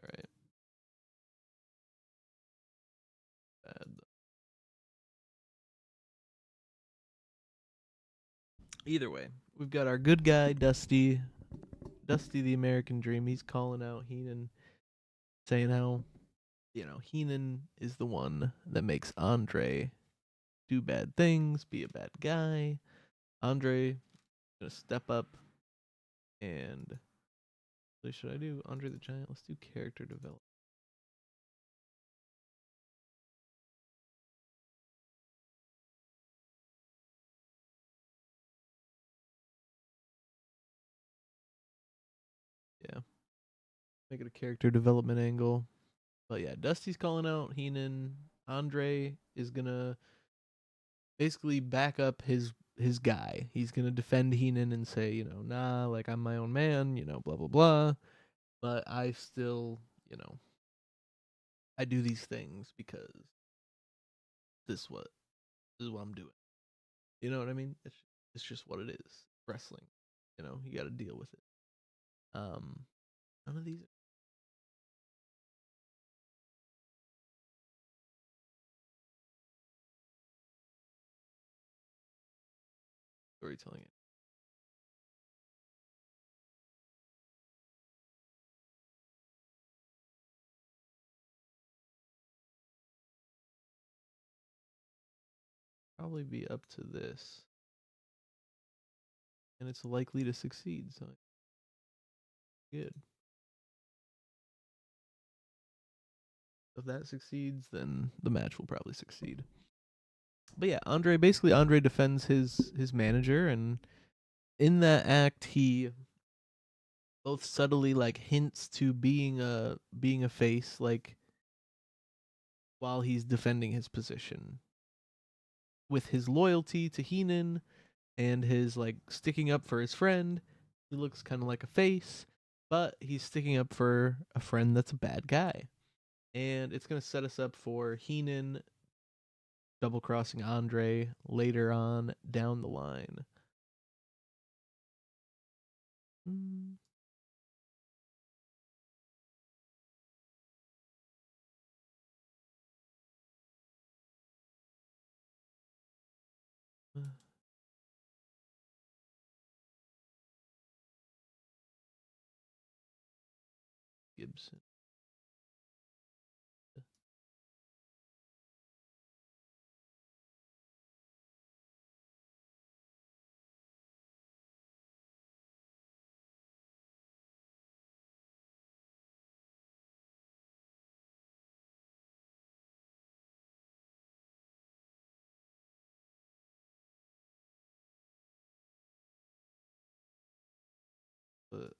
All right. Bad. Either way, we've got our good guy Dusty, Dusty the American Dream. He's calling out Heenan, saying how Heenan is the one that makes Andre do bad things, be a bad guy. Andre gonna step up and what should I do? Andre the Giant. Let's do character development. Yeah, make it a character development angle. But yeah, Dusty's calling out Heenan. Andre is gonna basically back up his guy. He's gonna defend Heenan and say, nah, like I'm my own man, blah blah blah. But I still, I do these things because this what this is what I'm doing. You know what I mean? It's just what it is. Wrestling. You got to deal with it. None of these. storytelling. Probably be up to this, and it's likely to succeed. So good. If that succeeds, then the match will probably succeed. But yeah, Andre defends his manager, and in that act, he both subtly like hints to being a face, like while he's defending his position with his loyalty to Heenan and his like sticking up for his friend. He looks kind of like a face, but he's sticking up for a friend that's a bad guy. And it's going to set us up for Heenan double crossing Andre later on down the line. Mm. Gibson. But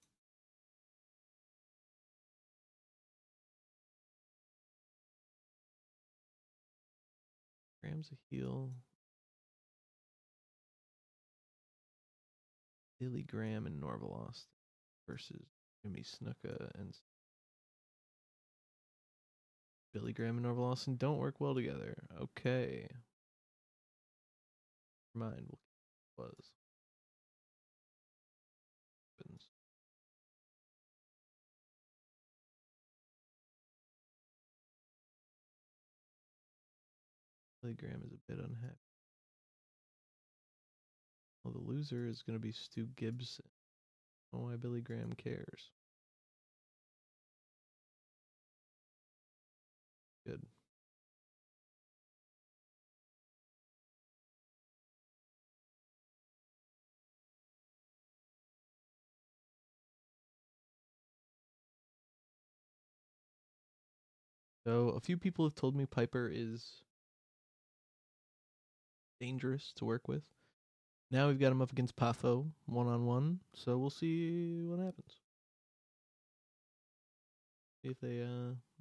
Graham's a heel. Billy Graham and Norval Austin versus Jimmy Snuka and Billy Graham and Norval Austin don't work well together. Okay. Never mind. Was. Billy Graham is a bit unhappy. Well, the loser is going to be Stu Gibson. Oh, why Billy Graham cares. Good. So a few people have told me Piper is dangerous to work with. Now we've got him up against Pafo 1-on-1, so we'll see what happens. See if they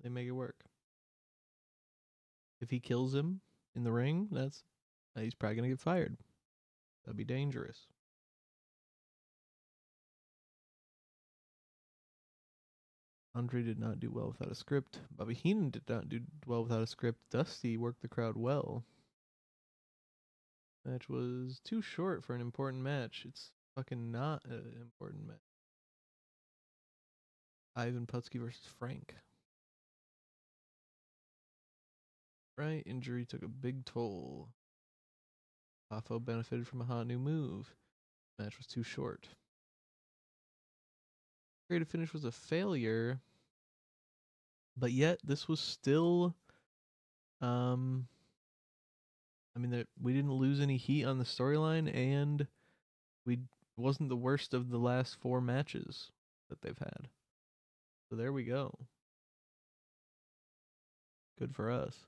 make it work. If he kills him in the ring, that's he's probably gonna get fired. That'd be dangerous. Andre did not do well without a script. Bobby Heenan did not do well without a script. Dusty worked the crowd well. Match was too short for an important match. It's fucking not an important match. Ivan Putski versus Frank. Right, injury took a big toll. Pafo benefited from a hot new move. Match was too short. Creative finish was a failure, but yet this was still um I mean that we didn't lose any heat on the storyline, and we wasn't the worst of the last 4 matches that they've had. So there we go. Good for us.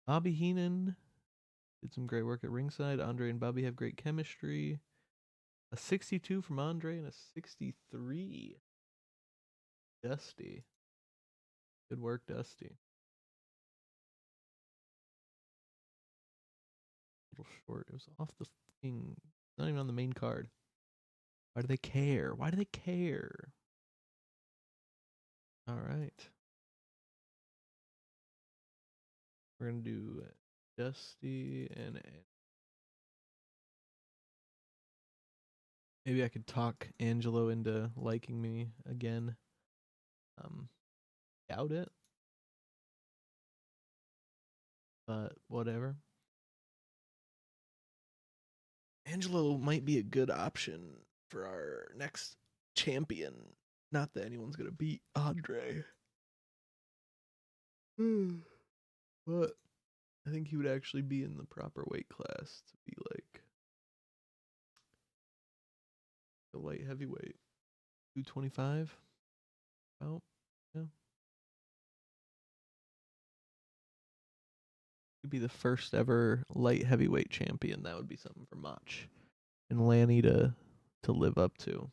Bobby Heenan did some great work at ringside. Andre and Bobby have great chemistry. A 62 from Andre and a 63. Dusty. Good work, Dusty. A little short. It was off the thing. Not even on the main card. Why do they care? Why do they care? All right. We're going to do Dusty and maybe I could talk Angelo into liking me again. Doubt it. But whatever. Angelo might be a good option for our next champion. Not that anyone's gonna beat Andre. But I think he would actually be in the proper weight class to be like a light heavyweight. 225? Oh, yeah. He'd be the first ever light heavyweight champion. That would be something for Mach and Lanny to live up to.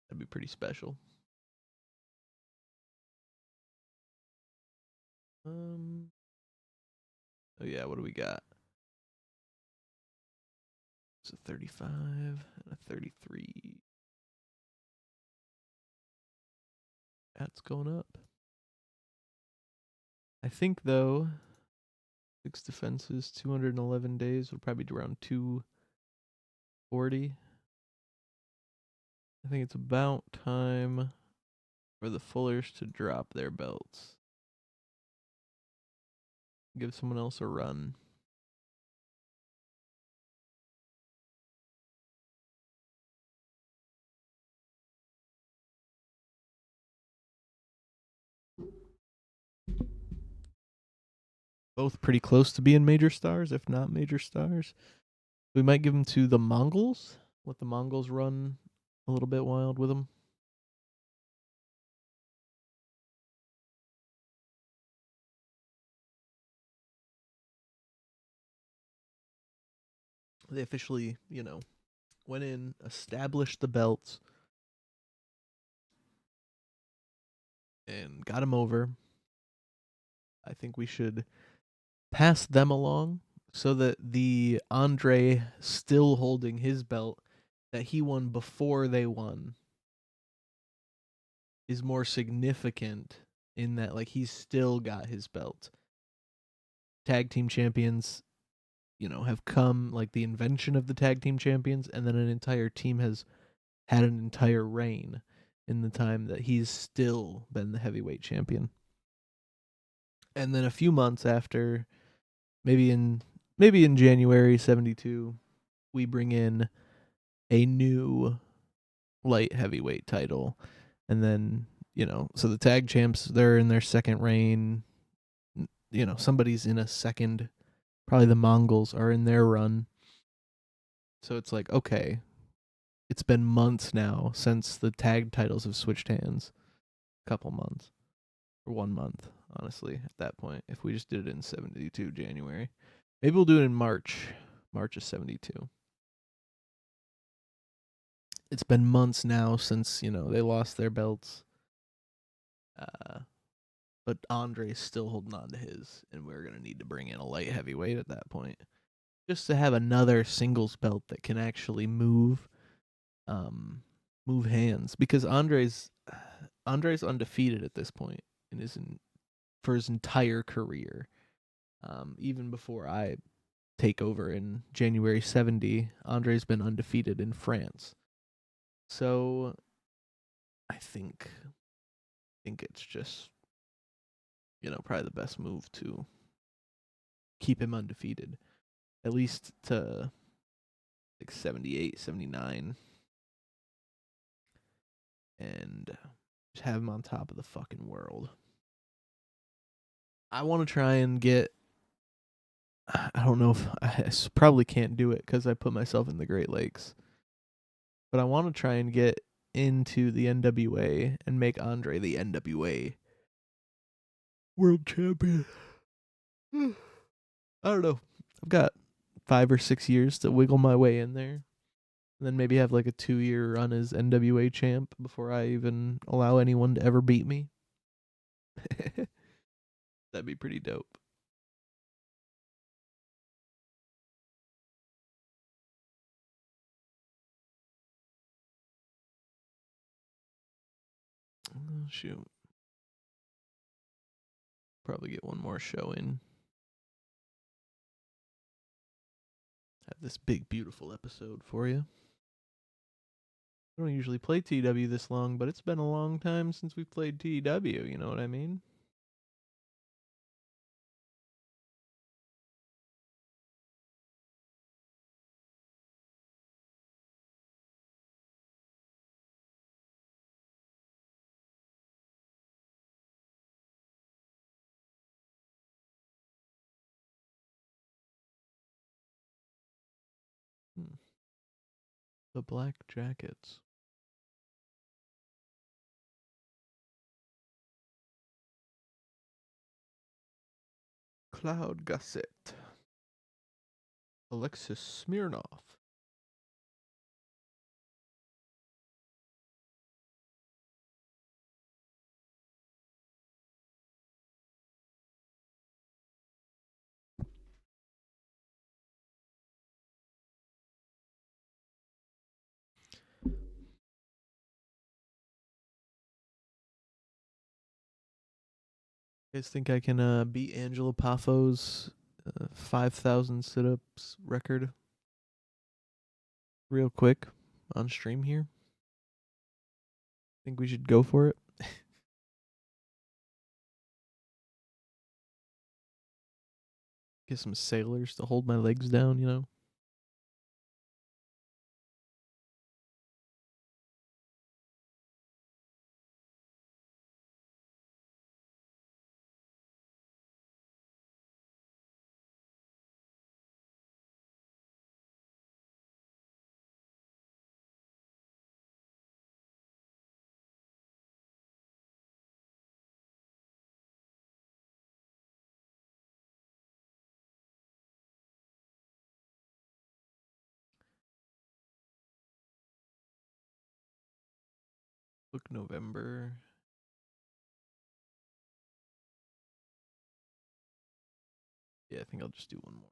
That'd be pretty special. Oh yeah, what do we got? It's a 35 and a 33. That's going up. I think though, 6 defenses, 211 days would probably be around 240. I think it's about time for the Fullers to drop their belts. Give someone else a run. Both pretty close to being major stars, if not major stars. We might give them to the Mongols. Let the Mongols run a little bit wild with them. They officially, went in, established the belts, and got them over. I think we should pass them along so that the Andre still holding his belt that he won before they won is more significant in that like he's still got his belt. Tag team champions, have come like the invention of the tag team champions, and then an entire team has had an entire reign in the time that he's still been the heavyweight champion. And then a few months after, maybe in January 72, we bring in a new light heavyweight title. And then, so the tag champs, they're in their second reign. Somebody's in a second, probably the Mongols are in their run. So it's like, okay, it's been months now since the tag titles have switched hands. A couple months. Or 1 month, honestly, at that point, if we just did it in 72 January. Maybe we'll do it in March. March of 72. It's been months now since, they lost their belts. But Andre's still holding on to his, and we're going to need to bring in a light heavyweight at that point. Just to have another singles belt that can actually move hands, because Andre's undefeated at this point for his entire career. Even before I take over in January 70, Andre's been undefeated in France. So I think it's just probably the best move to keep him undefeated, at least to like 78, 79, and just have him on top of the fucking world. I want to try and get. I don't know if I probably can't do it because I put myself in the Great Lakes, but I want to try and get into the NWA and make Andre the NWA world champion. I don't know. I've got 5 or 6 years to wiggle my way in there. And then maybe have like a 2-year run as NWA champ before I even allow anyone to ever beat me. That'd be pretty dope. Oh, shoot. Probably get one more show in. Have this big, beautiful episode for you. I don't usually play TEW this long, but it's been a long time since we've played TEW, you know what I mean? The Black Jackets. Cloud Gusset. Alexis Smirnov. You guys think I can beat Angela Paffo's 5,000 sit-ups record real quick on stream here? Think we should go for it? Get some sailors to hold my legs down, you know? Book November. Yeah, I think I'll just do one more.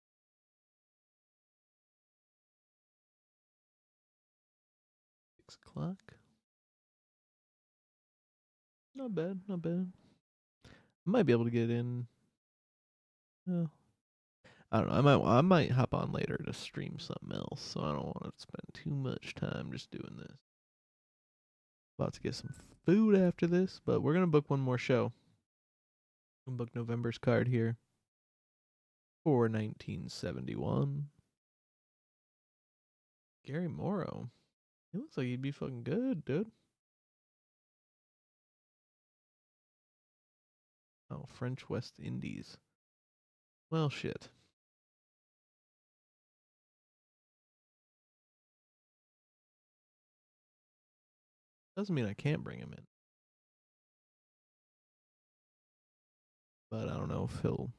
6 o'clock. Not bad, not bad. I might be able to get in. Uh, I don't know. I might hop on later to stream something else, so I don't want to spend too much time just doing this. About to get some food after this, but we're gonna book one more show. We'll book November's card here for 1971. Gary Morrow. He looks like he'd be fucking good, dude. Oh, French West Indies. Well, shit. Doesn't mean I can't bring him in, but I don't know if he'll.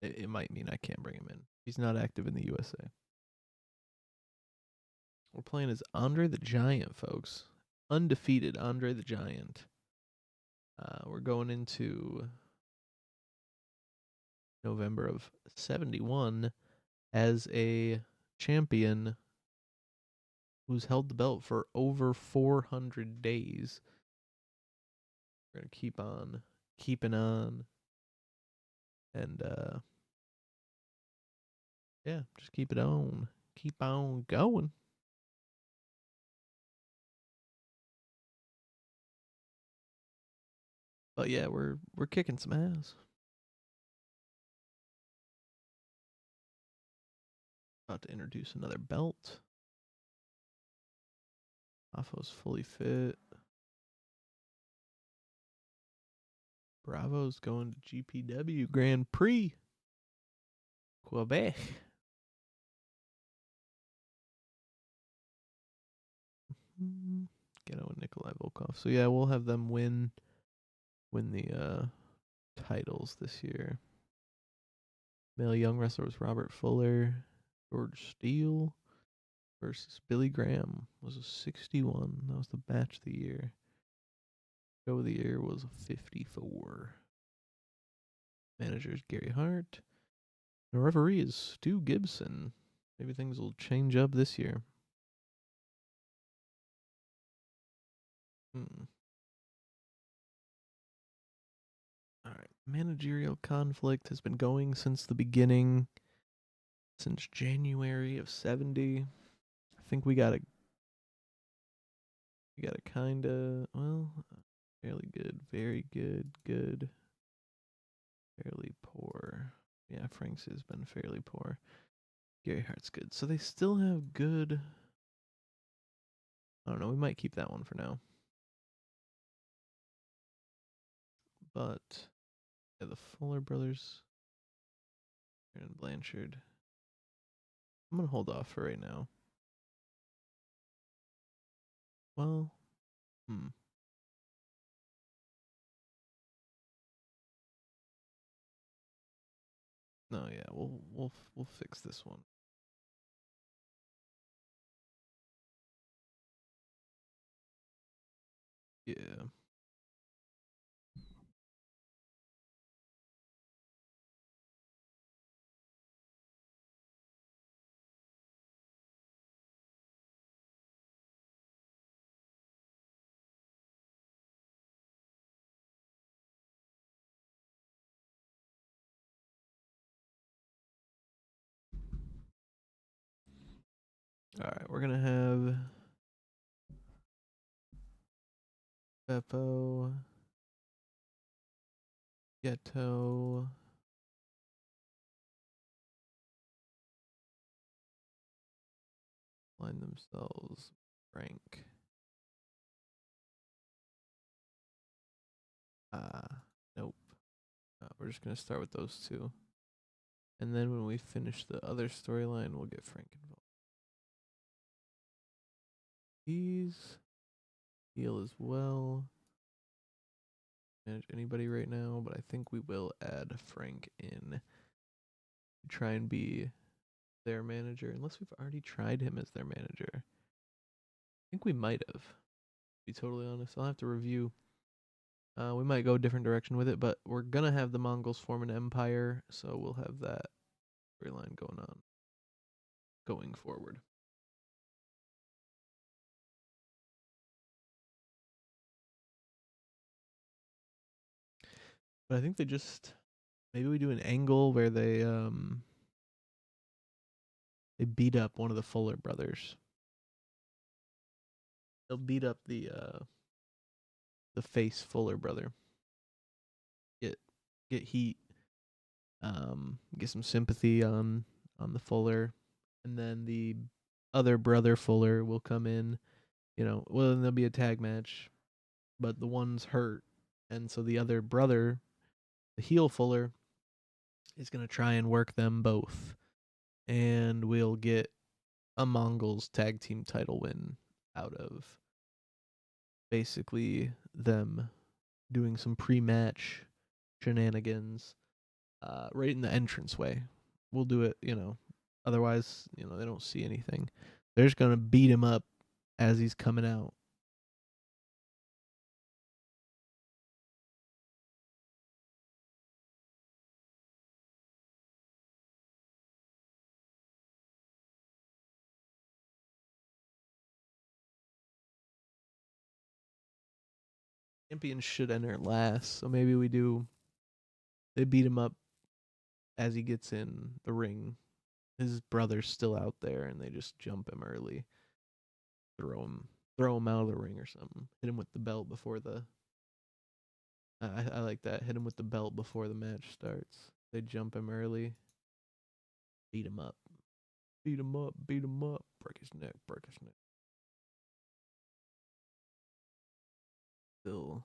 It might mean I can't bring him in. He's not active in the USA. We're playing as Andre the Giant, folks. Undefeated Andre the Giant. We're going into November of 71 as a champion who's held the belt for over 400 days. We're going to keep on keeping on. And, yeah, just keep it on. Keep on going. But yeah, we're kicking some ass. About to introduce another belt. Affo's fully fit. Bravo's going to GPW Grand Prix, Quebec. Ghetto and Nikolai Volkov. So yeah, we'll have them win the titles this year. Male young wrestler was Robert Fuller. George Steele versus Billy Graham was a 61. That was the match of the year. Show of the year was a 54. Manager is Gary Hart. The referee is Stu Gibson. Maybe things will change up this year. All right. Managerial conflict has been going since the beginning, since January of 70. I think we got a kind of, well, fairly good, very good, good, fairly poor. Yeah, Frank's has been fairly poor. Gary Hart's good. So they still have good. I don't know. We might keep that one for now. But yeah, the Fuller brothers, Aaron Blanchard. I'm gonna hold off for right now. Well, hmm. No, yeah, we'll fix this one. Yeah. All right, we're gonna have Beppo, Ghetto, line themselves, Frank. Nope. We're just gonna start with those two, and then when we finish the other storyline, we'll get Frank involved. He's heal as well. Manage anybody right now, but I think we will add Frank in. Try and be their manager, unless we've already tried him as their manager. I think we might have. To be totally honest, I'll have to review. We might go a different direction with it, but we're gonna have the Mongols form an empire, so we'll have that storyline going on going forward. But I think they just maybe we do an angle where they beat up one of the Fuller brothers. They'll beat up the face Fuller brother. Get get heat. Get some sympathy on the Fuller, and then the other brother Fuller will come in. Well, then there'll be a tag match, but the one's hurt, and so the other brother, the heel Fuller, is gonna try and work them both, and we'll get a Mongols tag team title win out of basically them doing some pre-match shenanigans right in the entranceway. We'll do it, Otherwise, they don't see anything. They're just gonna beat him up as he's coming out. Champion should enter last, so maybe we do. They beat him up as he gets in the ring. His brother's still out there, and they just jump him early, throw him out of the ring or something. Hit him with the belt before the. I like that. Hit him with the belt before the match starts. They jump him early, beat him up, beat him up, beat him up, break his neck, break his neck. Still.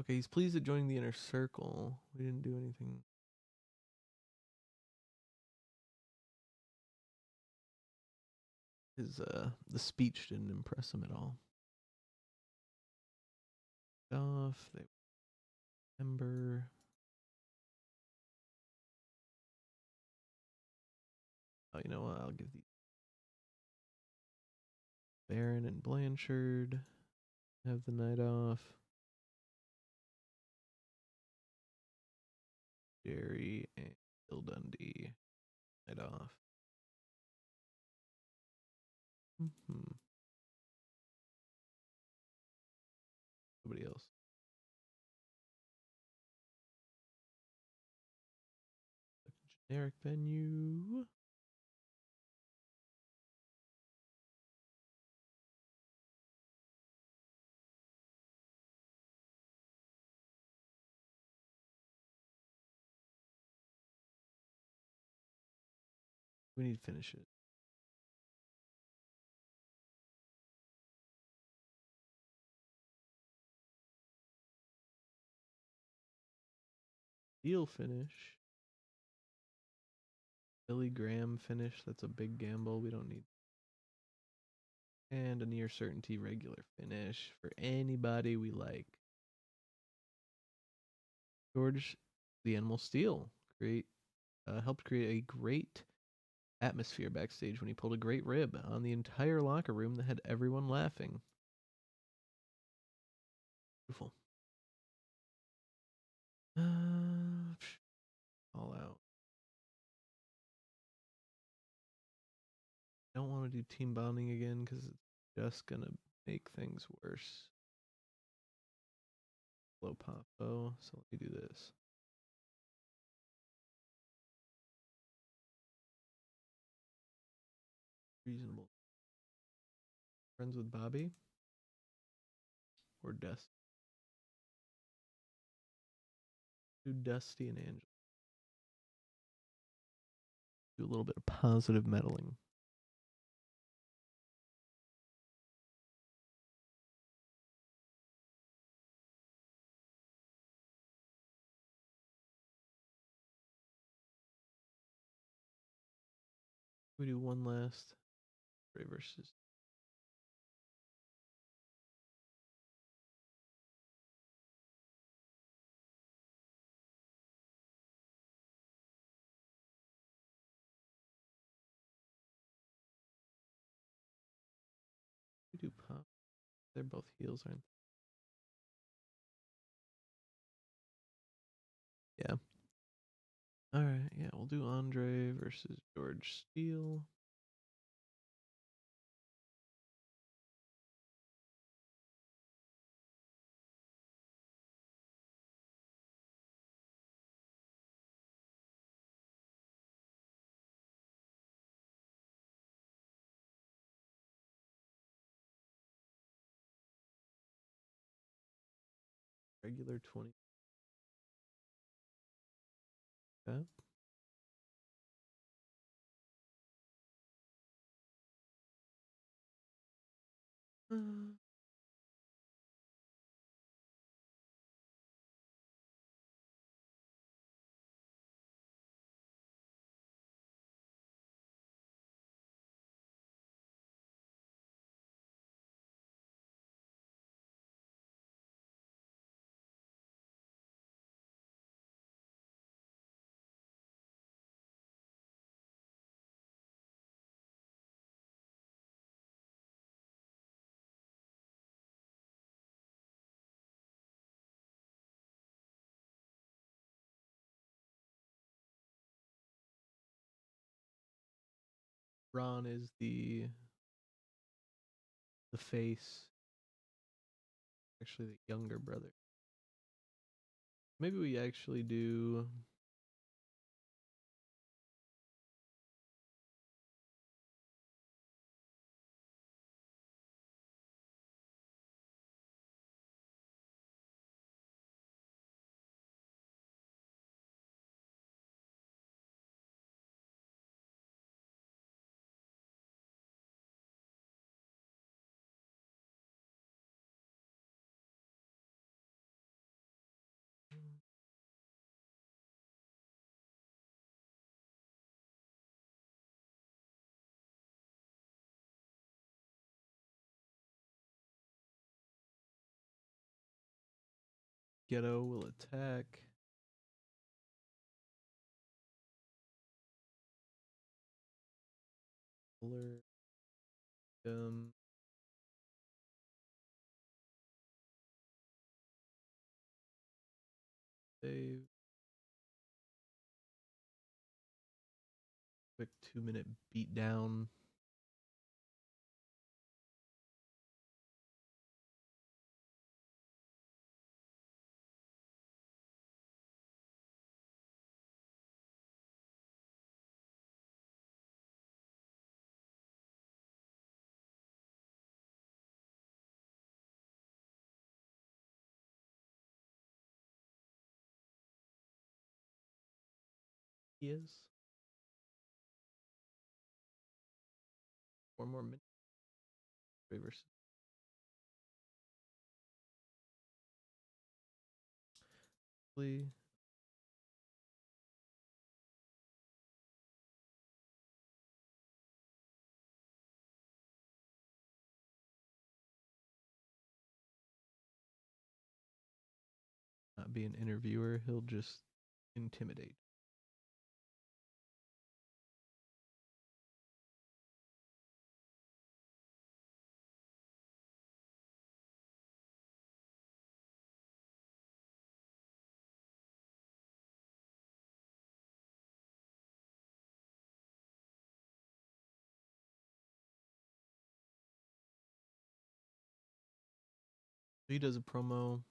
Okay, he's pleased at joining the inner circle. We didn't do anything. His the speech didn't impress him at all. Off, they remember. Oh, you know what? I'll give the Baron and Blanchard have the night off. Jerry and Bill Dundee night off. Mm-hmm. Nobody else. Generic venue. We need to finish it. Deal finish. Billy Graham finish. That's a big gamble. We don't need. And a near certainty regular finish for anybody we like. George, the Animal Steel, helped create a great atmosphere backstage when he pulled a great rib on the entire locker room that had everyone laughing. Beautiful. All out. I don't want to do team bonding again because it's just gonna make things worse. Low popo, so let me do this. Reasonable. Friends with Bobby or Dusty? Do Dusty and Angela. Do a little bit of positive meddling. We do one last Ray versus. We do pop. They're both heels, aren't they? Yeah. All right. Yeah, we'll do Andre versus George Steele. Regular 20. Okay. Uh, Ron is the face, actually the younger brother. Maybe we actually do. Ghetto will attack. Alert. Save. Quick 2-minute beat down. He is. 4 more minutes. Versus. Please. not be an interviewer. He'll just intimidate. He does a promo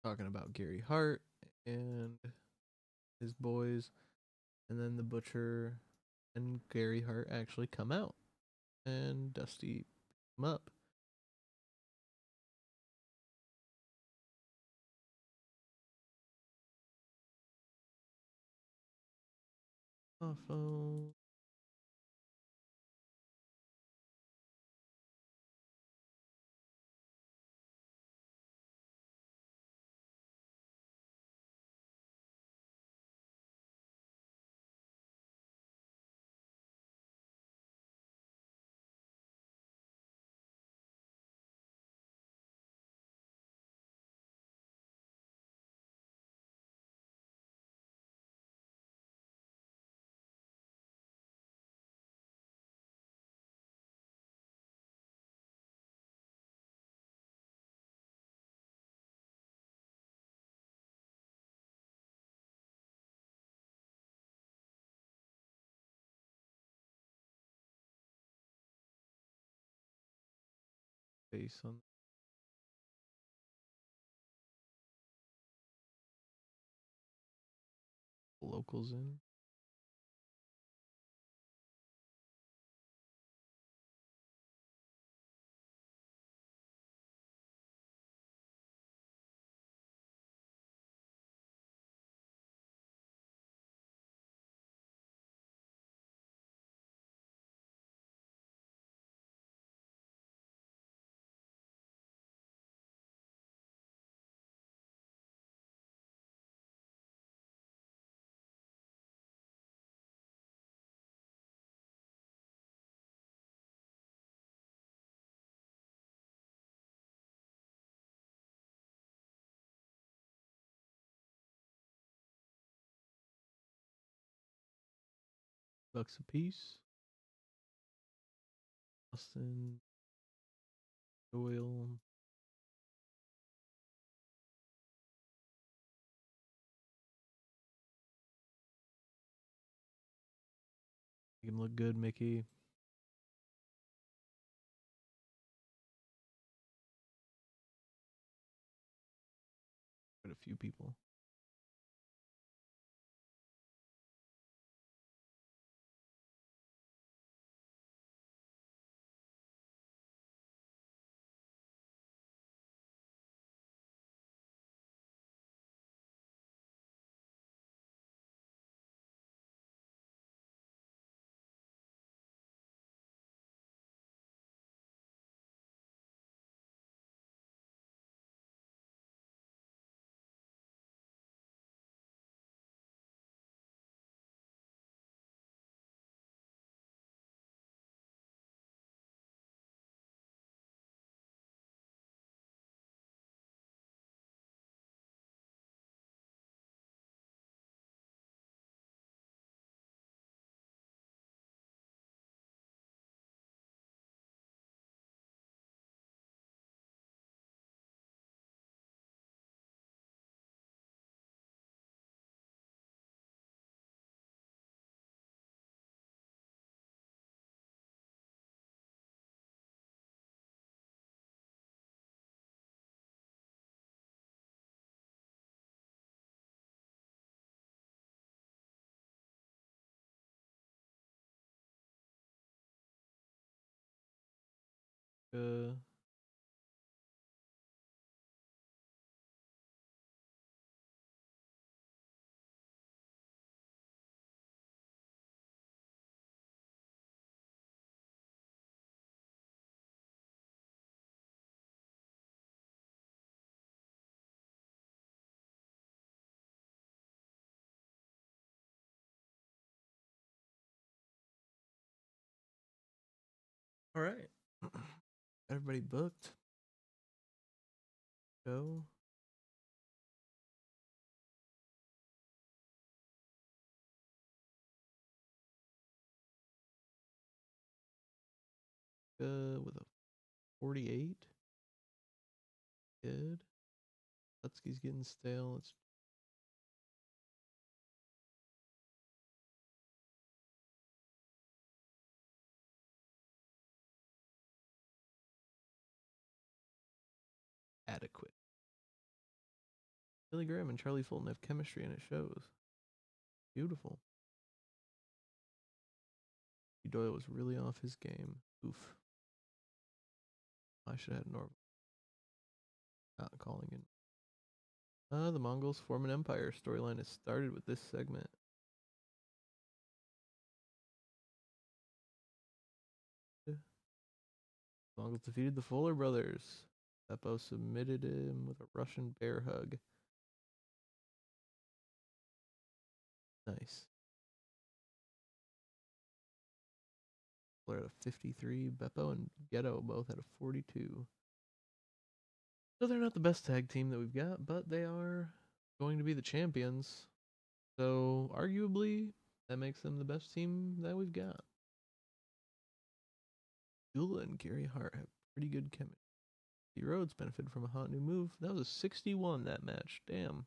talking about Gary Hart and his boys, and then the Butcher and Gary Hart actually come out, and Dusty him up. Oh, face on the locals in. Bucks a piece. Austin Doyle. Make him look good, Mickey. Quite a few people. Uh, all right. Everybody booked. Go. With a 48. Good. Lutski's getting stale. It's adequate. Billy Graham and Charlie Fulton have chemistry and it shows. Beautiful. Doyle was really off his game. Oof. I should have had Norval not calling in. The Mongols form an empire. Storyline has started with this segment. Mongols defeated the Fuller brothers. Beppo submitted him with a Russian bear hug. Nice. Fuller had a 53. Beppo and Ghetto both had a 42. So they're not the best tag team that we've got, but they are going to be the champions. So arguably, that makes them the best team that we've got. Dula and Gary Hart have pretty good chemistry. The Rhodes benefited from a hot new move. That was a 61, that match. Damn.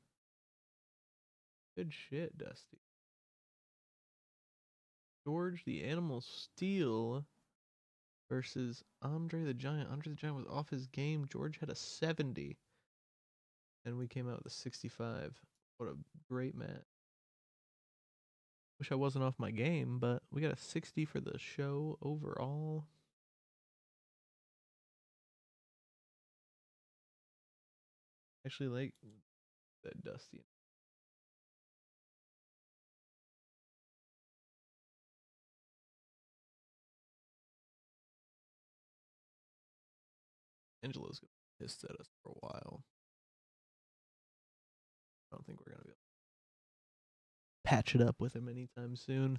Good shit, Dusty. George the Animal Steel versus Andre the Giant. Andre the Giant was off his game. George had a 70. And we came out with a 65. What a great match. Wish I wasn't off my game, but we got a 60 for the show overall. Actually, like that Dusty. Angelo's gonna be pissed at us for a while. I don't think we're gonna be able to patch it up with him anytime soon.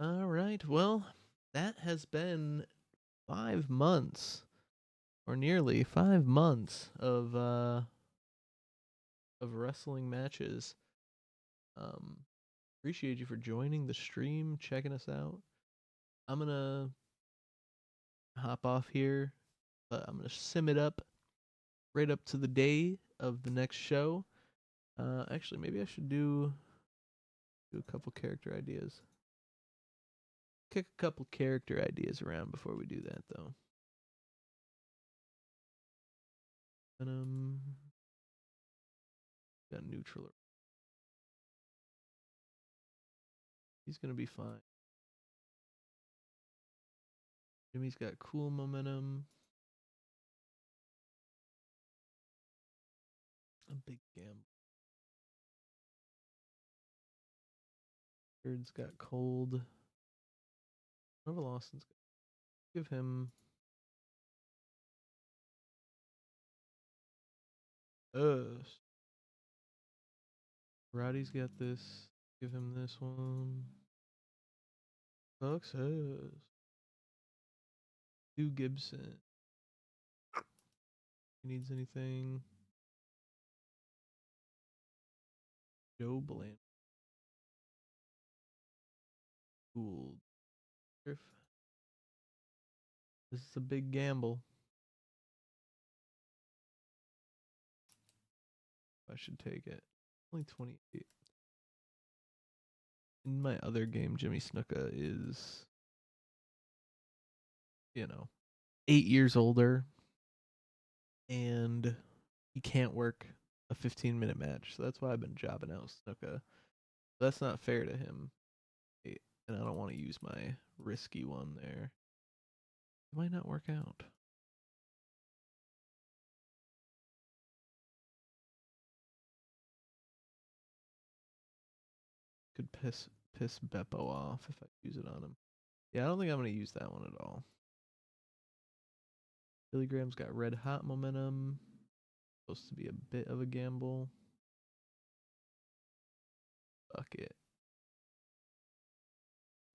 All right, well, that has been 5 months, or nearly 5 months of wrestling matches. Appreciate you for joining the stream, checking us out. I'm gonna hop off here, but I'm gonna sim it up right up to the day of the next show. Actually, maybe I should do a couple character ideas. Kick a couple character ideas around before we do that, though. And got neutral. He's gonna be fine. Jimmy's got cool momentum. A big gamble. Bird's got cold. Nova Lawson's got. Give him. Roddy's got this. Give him this one. Success. Stu Gibson. He needs anything. Joe Bland. Gould. This is a big gamble. I should take it. Only 28. In my other game, Jimmy Snuka is, 8 years older, and he can't work a 15-minute match. So that's why I've been jobbing out Snuka. That's not fair to him, and I don't want to use my risky one there. It might not work out. Could piss Beppo off if I use it on him. Yeah, I don't think I'm gonna use that one at all. Billy Graham's got red hot momentum. Supposed to be a bit of a gamble. Fuck it.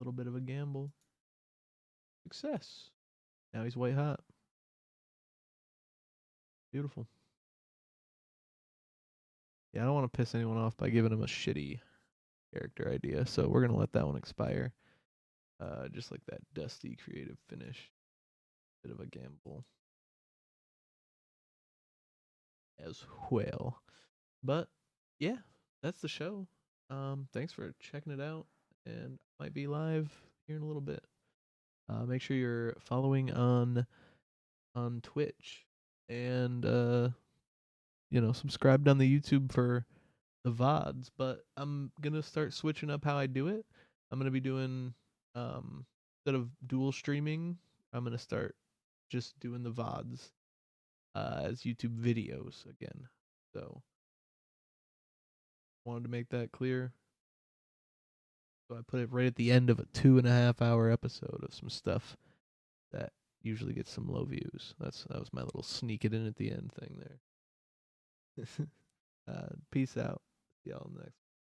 A little bit of a gamble. Success. Now he's white hot. Beautiful. Yeah, I don't want to piss anyone off by giving them a shitty character idea, so we're gonna let that one expire. Just like that dusty creative finish. Bit of a gamble as well. But yeah, that's the show. Thanks for checking it out, and might be live here in a little bit. Make sure you're following on Twitch, and subscribe on the YouTube for the VODs. But I'm gonna start switching up how I do it. I'm gonna be doing instead of dual streaming, I'm gonna start just doing the VODs as YouTube videos again. So wanted to make that clear. So I put it right at the end of a 2.5 hour episode of some stuff that usually gets some low views. That was my little sneak it in at the end thing there. Peace out. See y'all next.